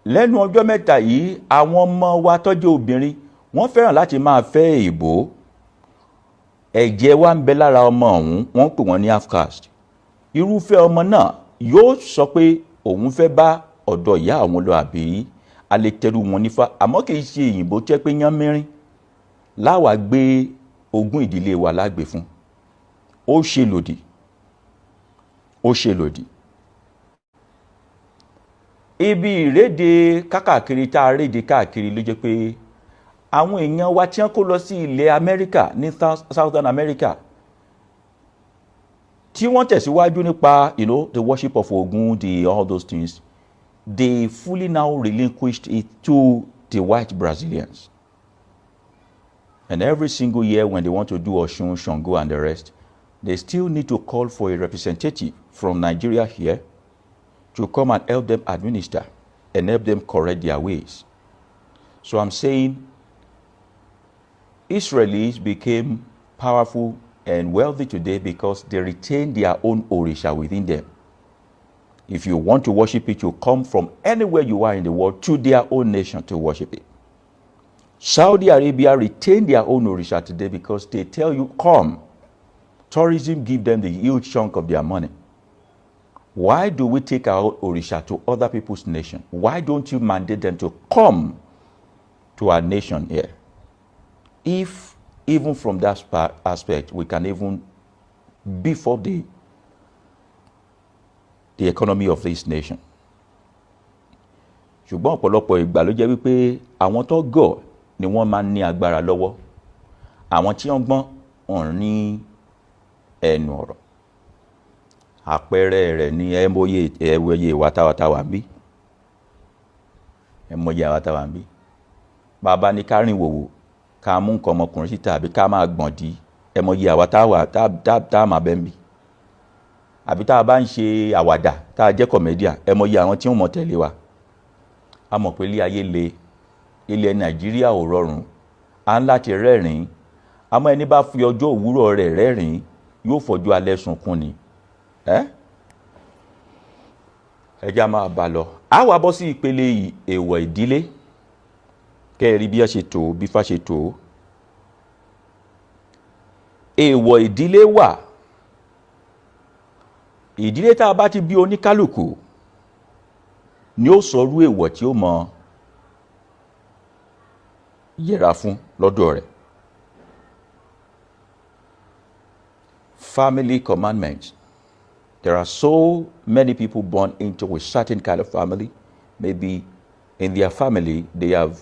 Lẹ́nu ọjọ́ mẹ́ta yìí, àwọn ọmọ wa tó jẹ́ obìnrin wọ́n fẹ́ràn láti máa fẹ́ èèbó. Ẹ̀jẹ̀ wa ń bẹ lára ọmọ ọ̀hún, wọ́n pè wọ́n ní half caste. Irúfẹ́ ọmọ náà yóò sọ pé òun fẹ́ bá ọ̀dọ̀ ìyá àwọn lọ àbí alẹ́tẹ̀rù wọn nífá, àmọ́ kì í ṣe òyìnbó tẹ́ pé yán mẹ́rin láwa gbé ogún ìdílé wa lágbè fún. Ó ṣe lòdì. Ó ṣe lòdì. Ibi ìréde kákàkiri tá a réde káàkiri ló jẹ́ pé àwọn èèyàn wa tí wọ́n kó lọ sí ilẹ̀ Amẹ́ríkà ní Southern America tí wọ́n tẹ̀síwájú nípa the worship of Ogun, all those things, they fully now relinquished it to the white Brazilians. And every single year when they want to do Osun, Shango and the rest, they still need to call for a representative from Nigeria here to come and help them administer and help them correct their ways. So I'm saying Israelis became powerful and wealthy today because they retain their own Orisha within them. If you want to worship it, you come from anywhere you are in the world to their own nation to worship it. Saudi Arabia retain their own Orisha today because they tell you, come. Tourism give them the huge chunk of their money. Why do we take our Orisha to other people's nation? Why don't you mandate them to come to our nation here? If even from that aspect, we can even beef up the economy of this nation. Ṣùgbọ́n ọ̀pọ̀lọpọ̀ ìgbà ló jẹ́ wípé àwọn tó gọ̀ ni wọ́n máa ń ní agbára lọ́wọ́. Àwọn tí wọ́n gbọ́n wọ́n ní ẹnu ọ̀rọ̀. Àpẹẹrẹ rẹ̀ ni ẹmọye ìwátawàtawà ń bí. Ẹmọye ìwátawà ń bí. Bàbá ní ká rìn wòwò, ká mú nǹkan ọmọkùnrin síta àbí ká máa gbọ̀n dí. Ẹmọye àwátawà tá máa bẹ́ ń bí. Àbí tá a bá ń ṣe àwàdà, tá a jẹ́ comedian, ẹmọye àwọn tí wọ́n mọ̀ tẹ̀lé wa. A mọ̀ pé ilé ayé le, ilẹ̀ Nàìjíríà ò rọrùn, a ń láti rẹ́rìn-ín. Àmọ́ ẹni bá fi ọjọ́ òwúrọ̀ rẹ̀ rẹ́rìn-ín, yóò fọjú alẹ́ sunkún ni. Ẹja máa bá lọ. A wá bọ́ sí ìpele èèwọ̀ ìdílé. Kẹ́ẹ̀rí bí a ṣe tó, bí Ifá ṣe tó. Èèwọ̀ ìdílé wà. Ìdílé tá a bá ti bí oníkálùkù ni ó sọrú èèwọ̀ tí ó mọ yẹra fún lọ́dọ̀ rẹ̀. Family commandments. There are so many people born into a certain kind of family. Maybe in their family, they have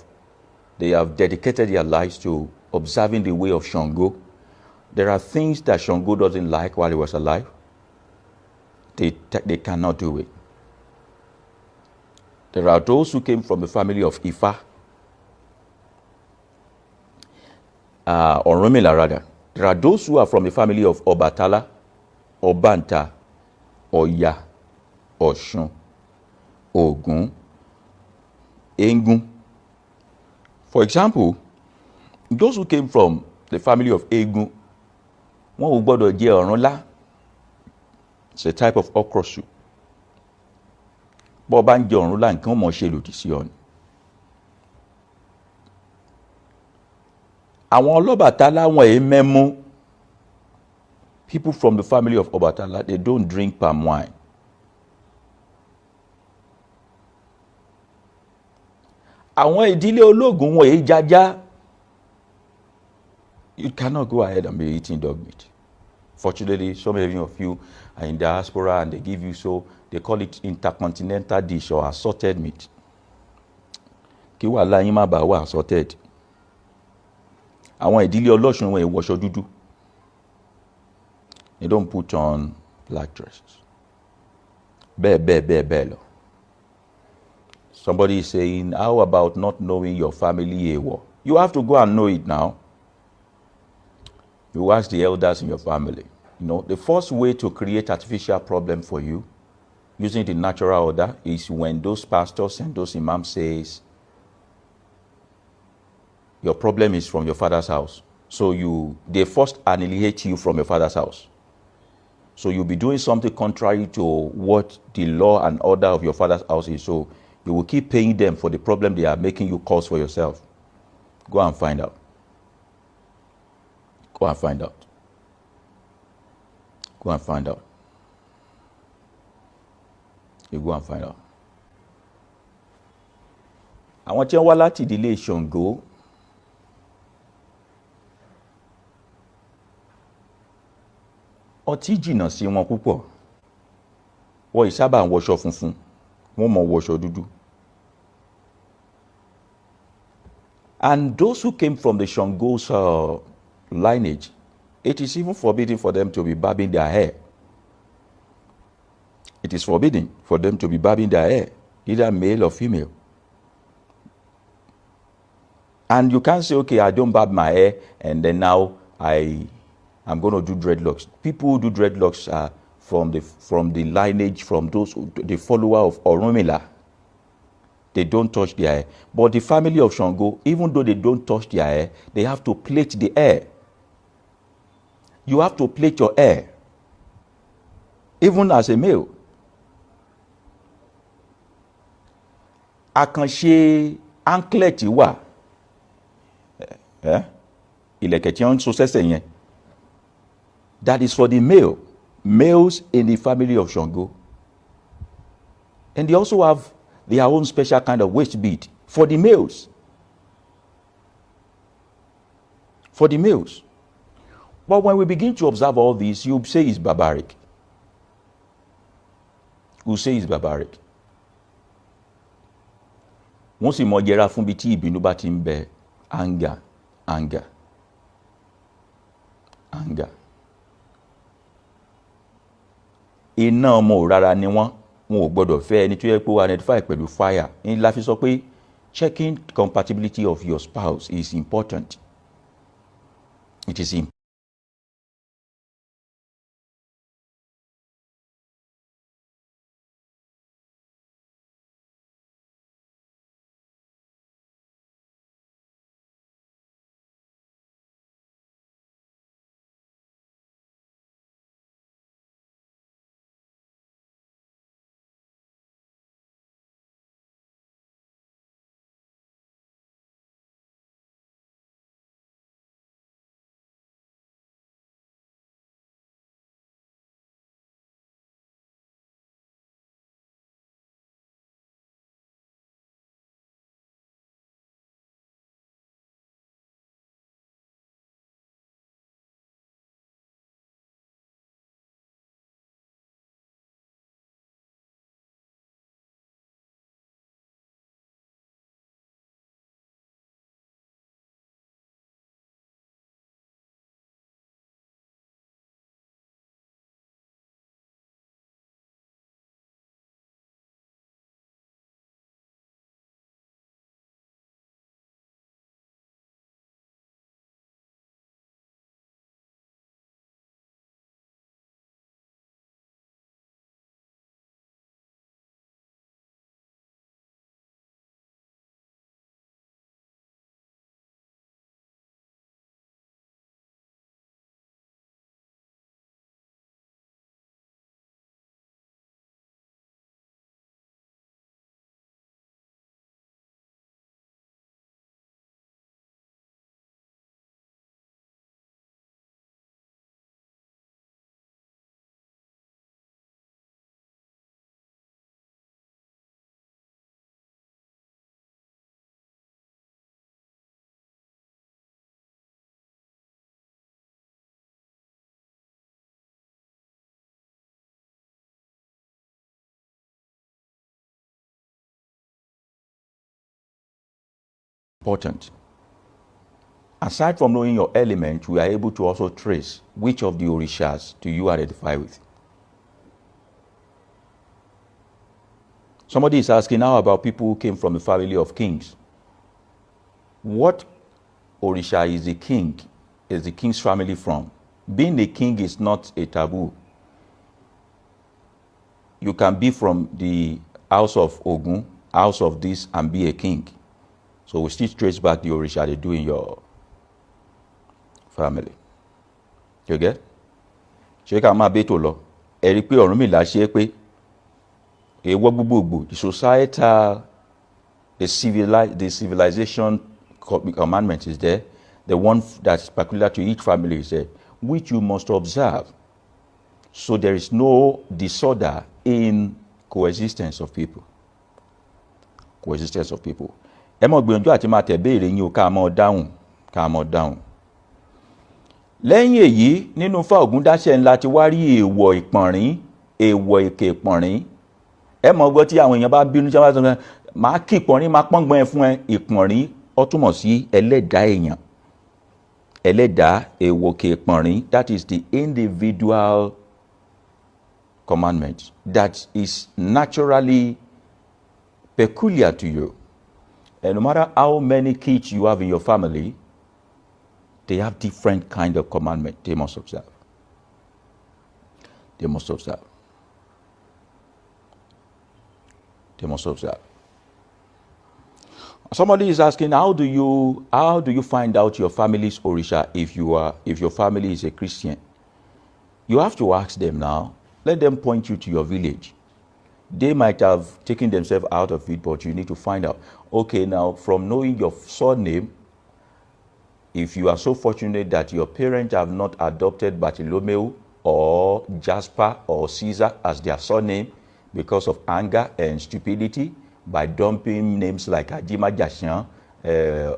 dedicated their lives to observing the way of Shango. There are things that Shango doesn't like while he was alive. They cannot do it. There are those who came from the family of Ifa, or Ọ̀rúnmìlà rather. There are those who are from the family of Ọbàtálá, Ọbàntà, Ọya, Ọ̀ṣun, Ògún. Egun. For example, those who came from the family of Egun, wọn ò gbọ́dọ̀ jẹ ọ̀rúnlá. It's a type of okra soup. Bọ́ bá ń jẹ ọ̀rúnlá nǹkan mọ̀ ṣe lòdì sí ọ ni. Àwọn Ọlọ́bàtálá wọn èé mẹ́mú. People from the family of Ọbàtálá, they don't drink palm wine. Àwọn ìdílé ológun wọn èé jájá. You cannot go ahead and be eating dog meat. Fortunately, so many of you are in diaspora and they give you they call it intercontinental dish or assorted meat. Kí wàhálà yín má bàa wà assorted. Àwọn ìdílé ọlọ́ṣun wọn èé wọṣọ dúdú. They don't put on black dresses. Bẹ́ẹ̀ lọ. Somebody is saying, how about not knowing your family èèwọ̀? You have to go and know it now. You ask the elders in your family. You know, the first way to create artificial problem for you, using the natural order, is when those pastors and those imams says, your problem is from your father's house. So they first annihilate you from your father's house. So you'll be doing something contrary to what the law and order of your father's house is. So you will keep paying them for the problem they are making you cause for yourself. Go and find out. Go and find out. Go and find out. You go and find out. Àwọn tí wọ́n wá láti ìdílé Ṣàngó, ọtí jìnnà sí wọn púpọ̀. Wọ́n ì sábà ń wọṣọ funfun, wọ́n mọ̀ wọṣọ dúdú. And those who came from the Ṣàngó's lineage, it is even forbidden for them to be barbing their hair. It is forbidden for them to be barbing their hair, either male or female. And you can't say, okay, I don't barb my hair, and then now I'm going to do dreadlocks. People who do dreadlocks are from the lineage, from the follower of Orunmila. They don't touch their hair. But the family of Ṣàngó, even though they don't touch their hair, they have to plait the hair. You have to plait your hair, even as a male. Àkànṣe anklet wà. Ìlẹ̀kẹ̀ tí wọ́n ń so sẹ́sẹ̀ yẹn. That is for the males in the family of Ṣàngó. And they also have their own special kind of waist bead for the males. For the males. But when we begin to observe all this, you say it's barbaric. You say it's barbaric. Wọ́n sì mọ jẹra fún bí tí ìbínú bá ti ń bẹ, anger. Iná ọmọ òrara ni wọn ò gbọdọ̀ fẹ́ ẹni tó yẹ pé wọ́n identify pẹ̀lú fire. Ní la fi sọ pé checking compatibility of your spouse is important. It is important. important. Aside from knowing your element, we are able to also trace which of the orishas do you identify with. Somebody is asking now about people who came from the family of kings. What orisha is the king's family from? Being a king is not a taboo. You can be from the house of Ogun, house of this, and be a king. So we still trace back the orisha they do in your family. You get? Ṣé ká máa bẹ́tò lọ? Ẹ rí pé Ọ̀rúnmìlà ṣe é pé èèwọ̀ gbogbogbò, the societal, the civilization commandment is there. The one that's peculiar to each family is there, which you must observe. So there is no disorder in coexistence of people. Coexistence of people. Ẹ mọ̀ gbìyànjú àti máa tẹ̀ béèrè yín o ká mọ̀ dáhùn. Lẹ́yìn èyí, nínú Ifá Ògúndáṣẹ́ ńlá ti wá rí èèwọ̀ ìpọ̀nrín, èèwọ̀ èké ìpọ̀nrín. Ẹ mọ̀ gbọ́ tí àwọn èèyàn bá bínú tí wọ́n bá sọ pé máa kí ìpọ̀nrín máa pọ́ngbọ́n ẹ fún ẹ. Ìpọ̀nrín ó túmọ̀ sí ẹlẹ́dàá èèyàn. Ẹlẹ́dàá èèwọ̀ èké ìpọ̀nrín, that is the individual commandment that is naturally peculiar to you. And no matter how many kids you have in your family, they have different kind of commandment they must observe. They must observe. They must observe. Somebody is asking, how do you find out your family's orisha if your family is a Christian? You have to ask them now. Let them point you to your village. They might have taken themselves out of it, but you need to find out. Okay, now from knowing your surname, if you are so fortunate that your parents have not adopted Bartholomew or Jasper or Caesar as their surname because of anger and stupidity by dumping names like Ajima Jashan,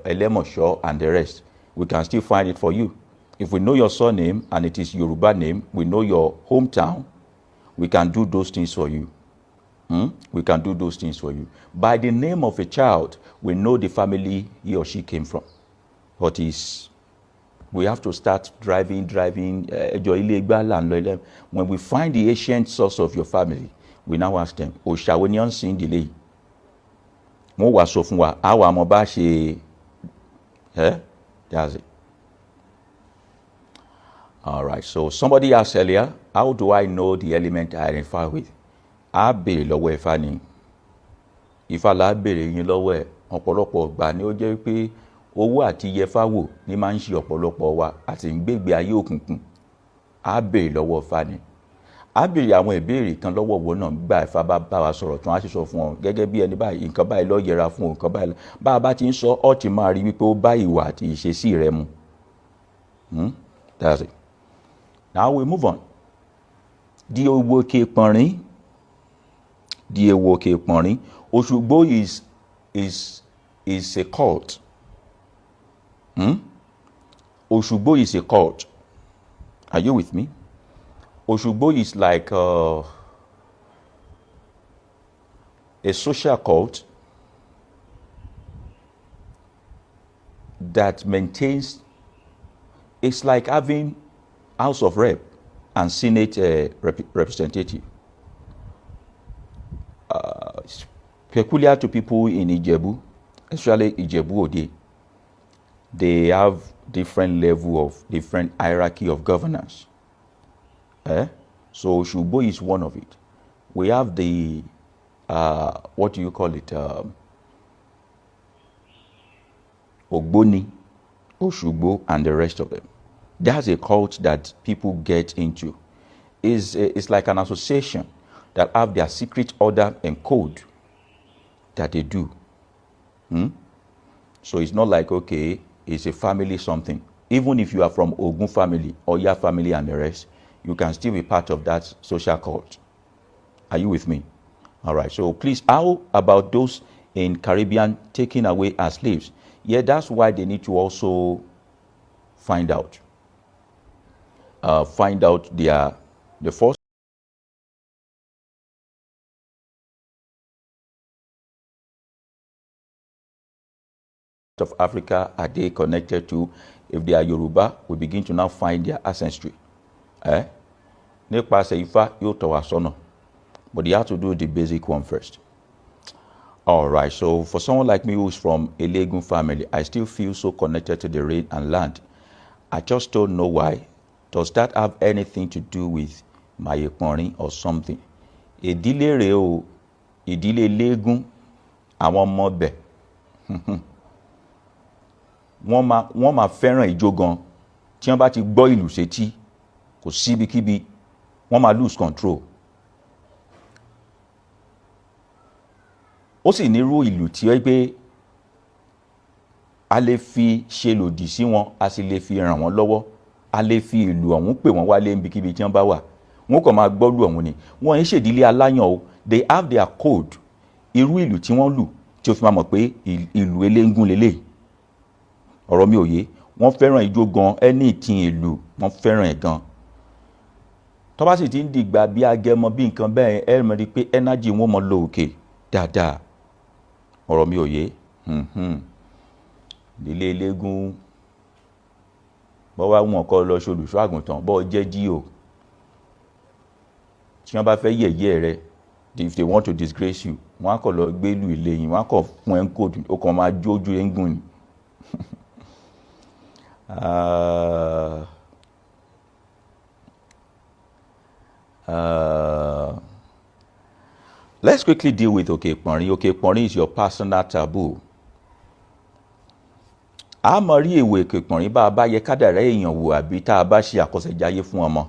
Elemosho, and the rest, we can still find it for you. If we know your surname and it is Yoruba name, we know your hometown, we can do those things for you. We can do those things for you. By the name of a child, we know the family he or she came from. But we have to start driving. When we find the ancient source of your family, we now ask them, Oshawonian sin delay. Mo wa so fun wa, awa mo ba se that's it. All right, so somebody asked earlier, how do I know the element I identify with? A béèrè lọ́wọ́ Ifá ni. Ifá la béèrè yín lọ́wọ́ ẹ̀. Ọ̀pọ̀lọpọ̀ ìgbà ni ó jẹ́ pé owó àti yẹfá wò ní máa ń ṣe ọ̀pọ̀lọpọ̀ wa àti ń gbégbé ayé òkùnkùn. A béèrè lọ́wọ́ Ifá ni. A béèrè àwọn ìbéèrè kan lọ́wọ́ wo náà gbà Ifá bá wa sọ̀rọ̀ tún á sì sọ fún ọ gẹ́gẹ́ bí ẹni báyìí nǹkan báyìí lọ yẹra fún ọ nǹkan báyìí bá a bá ti ń sọ ọ ti máa rí wípé ó bá ìwà àti ìṣesí rẹ mu. That's it. Now we move on. Di owó ke pọnrín. Di owó ke pọnrín. Òṣùgbó is a cult. Òṣùgbó is a cult. Are you with me? Òṣùgbó is like a social cult that maintains, it's like having House of Rep and Senate representative. It's peculiar to people in Ijebu, especially Ijebu Ode. They have different hierarchy of governance. So Òṣùgbó is one of it. We have the, what do you call it? Ogboni, Òṣùgbó, and the rest of them. That's a cult that people get into. It's like an association that have their secret order and code that they do. So it's not like, okay, it's a family something. Even if you are from Ogun family, Oya family, and the rest, you can still be part of that social cult. Are you with me? All right. So please, how about those in Caribbean taken away as slaves? Yeah, that's why they need to also find out. The first of Africa are they connected to? If they are Yoruba, we begin to now find their ancestry. Nípasẹ̀ Ifá yóò tọ́ wa sọ́nà. But you have to do the basic one first. All right, so for someone like me who's from a Legun family, I still feel so connected to the rain and land. I just don't know why. Does that have anything to do with my Ipanrin or something? Ìdílé rèé o, ìdílé Legun, àwọn ọmọ bẹ̀. Wọ́n máa fẹ́ràn ijó gan. Tí wọ́n bá ti gbọ́ ìlù sétí, kò síbikíbi, wọ́n máa lose control. Ó sì nírú ìlù tí ó pé a lè fi ṣe lòdì sí wọn, a sì lè fi ràn wọ́n lọ́wọ́, a lè fi ìlù ọ̀hún pè wọ́n wálé níbikíbi tí wọ́n bá wà. Wọ́n kàn máa gbọ́lù ọ̀hún ni. Wọ́n ń ṣèdílé aláyàn o. They have their code. Irú ìlù tí wọ́n lù tí o fi máa mọ̀ pé ìlù eléégún lélẹ̀. Ọ̀rọ̀ mi ò yé. Wọ́n fẹ́ràn ijó gan, ẹni ìtìn ìlù wọ́n fẹ́ràn ẹ̀ gan. Tó bá sì ti ń dìgbà bí agẹmọ bí nǹkan bẹ́ẹ̀ ẹ mọ̀ rí pé energy wọn mọ lọ òkè dáadáa. Ọ̀rọ̀ mi ò yé. Ìdílé eléégún bọ́ wá wọn kọ́ lọ ṣolùṣọ́ àgùntàn bọ́ jẹ́ jí o. Tí wọ́n bá fẹ́ yẹ̀yẹ́ rẹ, if they want to disgrace you, wọ́n á kọ̀ lọ gbélú ilé yìí, wọ́n á kọ̀ fún ẹ̀ ń kóòdù, ó kàn máa jójú eégún ni. Let's quickly deal with Òkè Ìpọ̀nrín. Òkè Ìpọ̀nrín is your personal taboo. A mọ̀ rí èwo Òkè Ìpọ̀nrín bá a bá yẹ kádàrá èèyàn wò àbí tá a bá ṣe àkọsẹ̀jáyé fún ọmọ.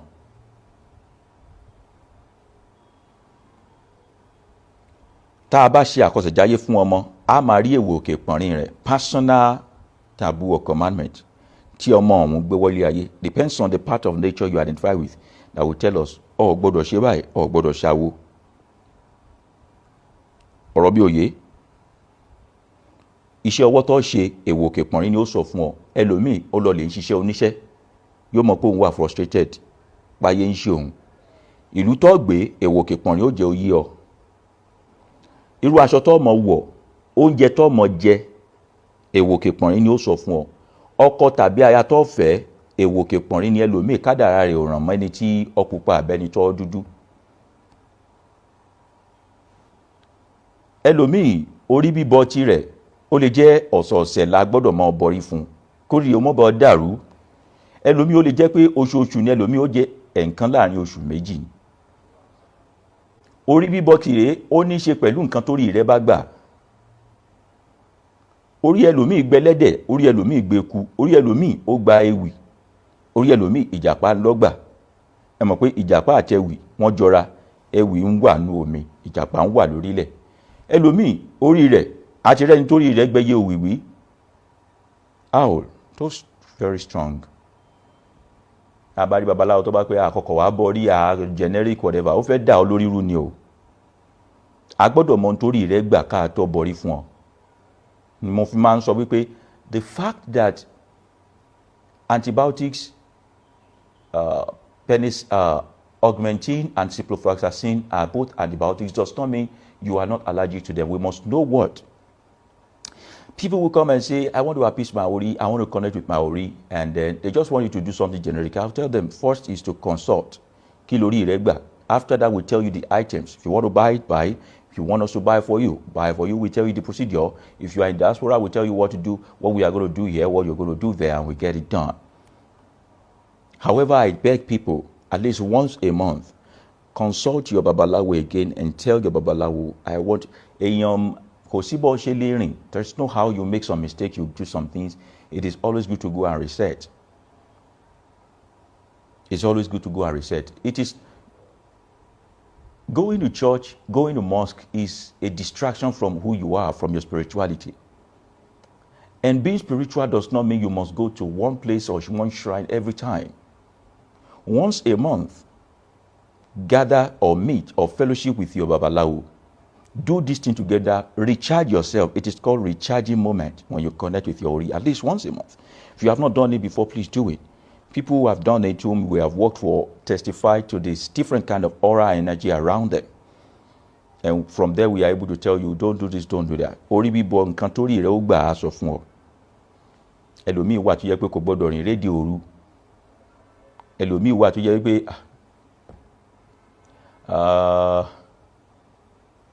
Tá a bá ṣe àkọsẹ̀jáyé fún ọmọ, a máa rí èwo Òkè Ìpọ̀nrín rẹ̀, personal taboo or commandment tí ọmọ ọ̀hún gbé wọlé ayé. Depends on the part of nature you identify with that will tell us, o gbọ́dọ̀ ṣe báyìí, o gbọ́dọ̀ ṣàwo. Ọ̀rọ̀ bí òye. Iṣẹ́ ọwọ́ tó ṣe èwo Òkè Ìpọ̀nrín ni ó sọ fún ọ. Ẹlòmíì ó lọ lè ń ṣiṣẹ́ oníṣẹ́, yóò mọ̀ pé òun wà frustrated, páyé ń ṣe òun. Ìlú tó gbé èwo Òkè Ìpọ̀nrín ó jẹ́ oyé ọ. Irú aṣọ tó mọ̀ wọ̀, oúnjẹ tó mọ̀ jẹ, èwo Òkè Ìpọ̀nrín ni ó sọ fún ọ. Ọkọ tàbí aya tó fẹ́, èwo Òkè Ìpọ̀nrín ni ẹlòmíì kádàrá rẹ̀ ò ràn mọ́ ẹni tí ó pupa àbẹ́ni tó dúdú. Ẹlòmíì orí bíbọ tirẹ̀ ó lè jẹ́ ọ̀sọ̀ọ̀sẹ̀ la gbọ́dọ̀ máa bọrí fún kórìí ọmọ bá dàrú. Ẹlòmíì ó lè jẹ́ pé oṣooṣù ni ẹlòmíì ó jẹ́ ẹ̀ǹkan láàrin oṣù méjì. Orí bíbọ tirẹ̀ ó ní í ṣe pẹ̀lú nǹkan torí rẹ̀ bá gbà. Orí ẹlòmíì gbẹlẹ́dẹ̀, orí ẹlòmíì gbẹku, orí ẹlòmíì ó gba ewì, orí ẹlòmíì ìjàpá lọ́gbà. Ẹ mọ̀ pé ìjàpá àti ewì wọ́n jọra, ewì ń wà nú omi, ìjàpá ń wà lórílẹ̀. Ẹlòmíì orí rẹ̀ àti rẹ́ni torí rẹ̀ gbẹ́yẹ òwìwí. Owl, those very strong. Abárí babaláwo tó bá pé àkọ́kọ́ wá bọ́ rí generic whatever, ó fẹ́ dà ọ lórí rú ni o. A gbọ́dọ̀ mọ̀ nítorí rẹ̀ gbà ká tó bọ̀rí fún ọ. Mo fi máa ń sọ wípé the fact that antibiotics, augmentin and ciprofloxacin are both antibiotics does not mean you are not allergic to them. We must know what. People will come and say, I want to appease my ori, I want to connect with my ori, and then they just want you to do something generic. I'll tell them first is to consult. Kí lórí rẹ gbà. After that, we'll tell you the items. If you want to buy it, buy it. If you want us to buy for you, buy for you. We tell you the procedure. If you are in diaspora, we tell you what to do, what we are going to do here, what you're going to do there, and we get it done. However, I beg people, at least once a month, consult your babalawo again and tell your babalawo, I want there's no how you make some mistakes, you do some things. It is always good to go and reset. It's always good to go and reset. It is going to church, going to mosque is a distraction from who you are, from your spirituality. And being spiritual does not mean you must go to one place or one shrine every time. Once a month, gather or meet or fellowship with your babalawo. Do this thing together, recharge yourself. It is called recharging moment when you connect with your ori, at least once a month. If you have not done it before, please do it. People who have done it, whom we have worked for, testify to this different kind of aura energy around them. And from there, we are able to tell you, don't do this, don't do that. Ori bíbọ nǹkan torí rẹ̀ ó gbà á sọ fún ọ. ẹlòmíì wà tó yẹ pé kò gbọ́dọ̀ rìn rédè òru, ẹlòmíì wà tó yẹ pé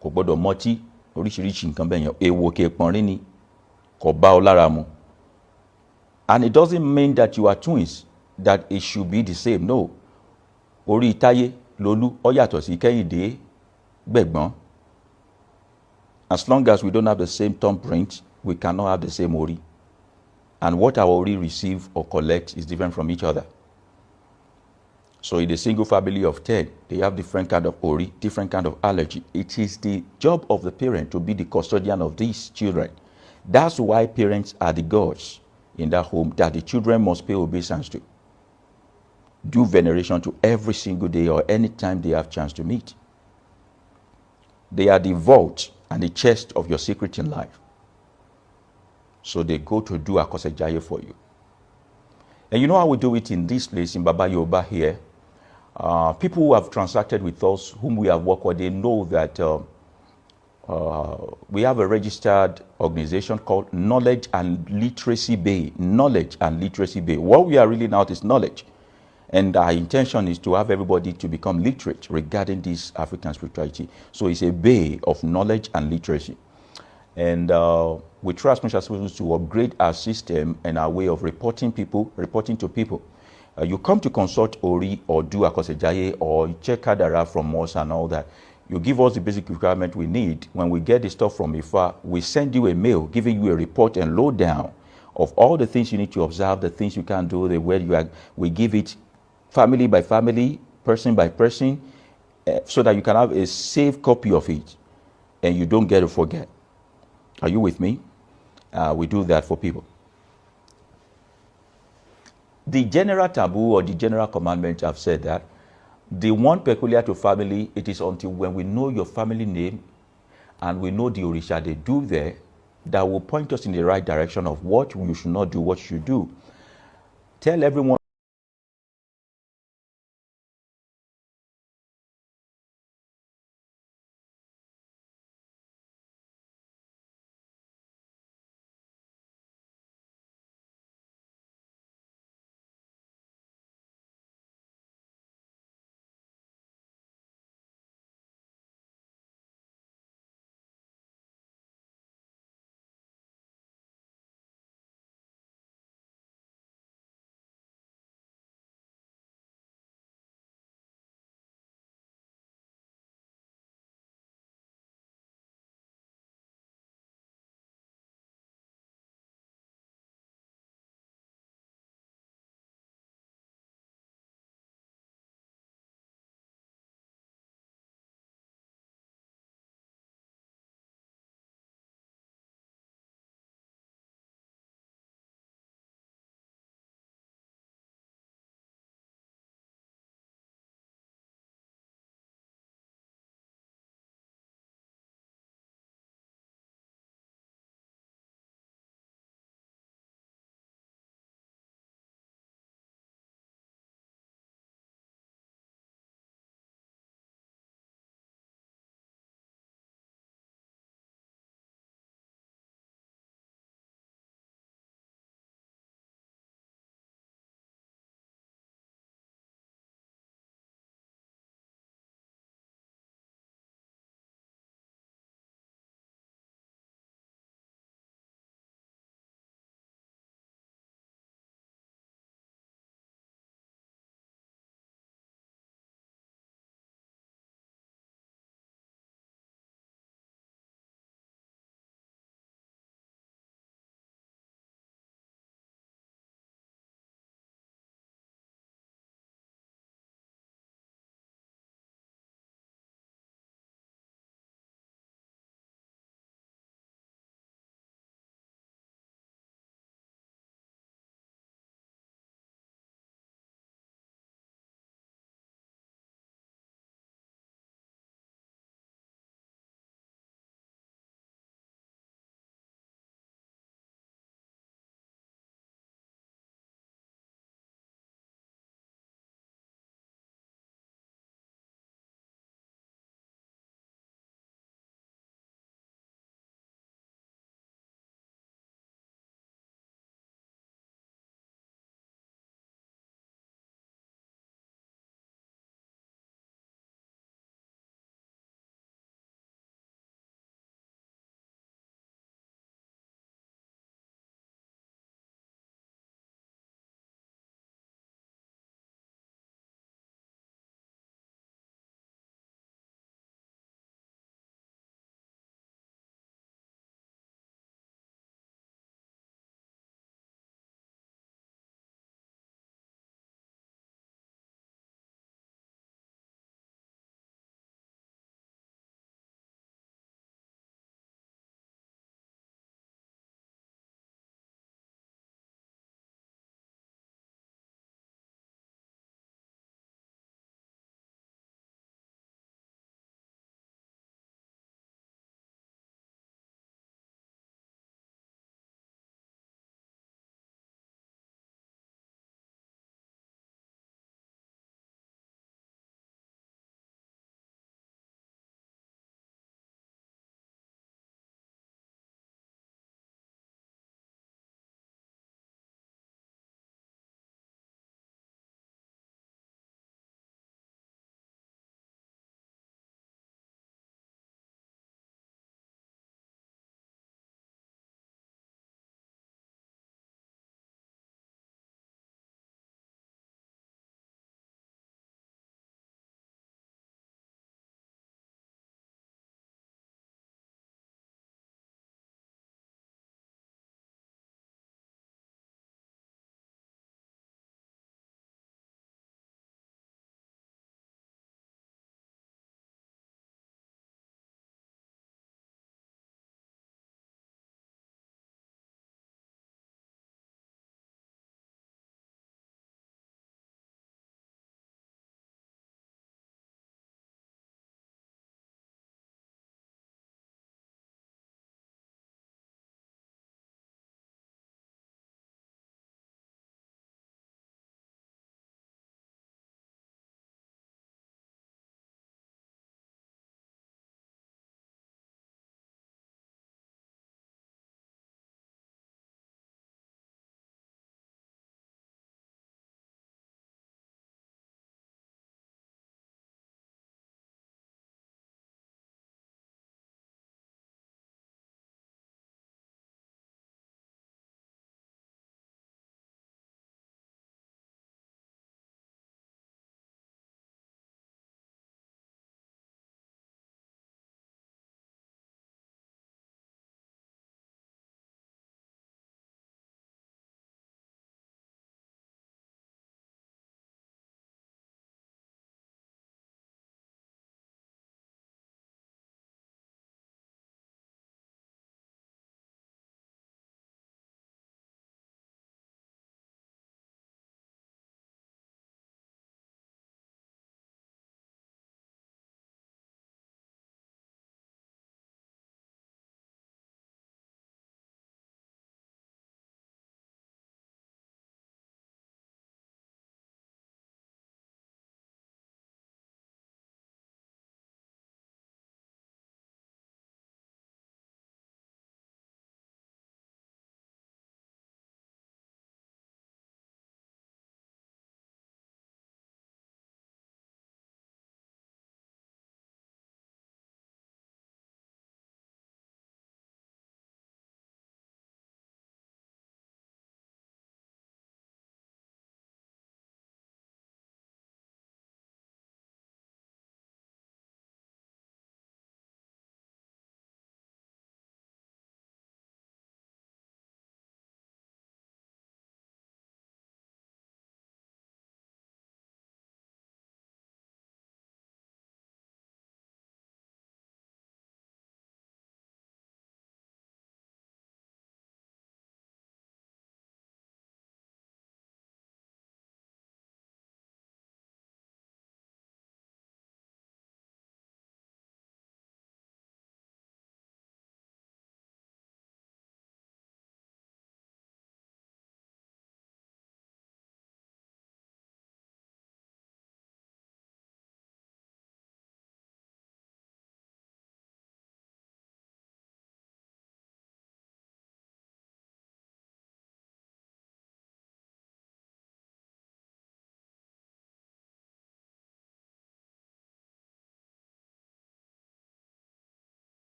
kò gbọ́dọ̀ mọtí, oríṣiríṣi nǹkan bẹ́ẹ̀ yẹn, èèwọ̀ kèèpọ̀nrín ni, kò bá ọ lára mu. And it doesn't mean that you are twins, that it should be the same. No. Orí Táyé Lolú ó yàtọ̀ sí Kẹ́hìndé Gbẹ̀gbọ́n. As long as we don't have the same thumbprint, we cannot have the same Ori. And what our Ori receive or collect is different from each other. So in a single family of 10, they have different kind of Ori, different kind of allergy. It is the job of the parent to be the custodian of these children. That's why parents are the gods in that home that the children must pay obeisance to. Do veneration to every single day or any time they have chance to meet. They are the vault and the chest of your secret in life. So they go to do Akosejaye for you. And you know how we do it in this place, in Baba Yoruba here? People who have transacted with us, whom we have worked with, they know that we have a registered organization called Knowledge and Literacy Bay. Knowledge and Literacy Bay. What we are reading out is knowledge. And our intention is to have everybody to become literate regarding this African spirituality. So it's a bay of knowledge and literacy. And we try as much as possible to upgrade our system and our way of reporting to people. You come to consult Ori or do Akosejaye or check Kadara from us and all that. You give us the basic requirement we need. When we get the stuff from IFA, we send you a mail giving you a report and lowdown of all the things you need to observe, the things you can do, the way you are. We give it family by family, person by person, so that you can have a safe copy of it and you don't get to forget. Are you with me? We do that for people. The general taboo or the general commandment, I've said that. The one peculiar to family, it is until when we know your family name and we know the Orisha they do there, that will point us in the right direction of what you should not do, what you should do. Tell everyone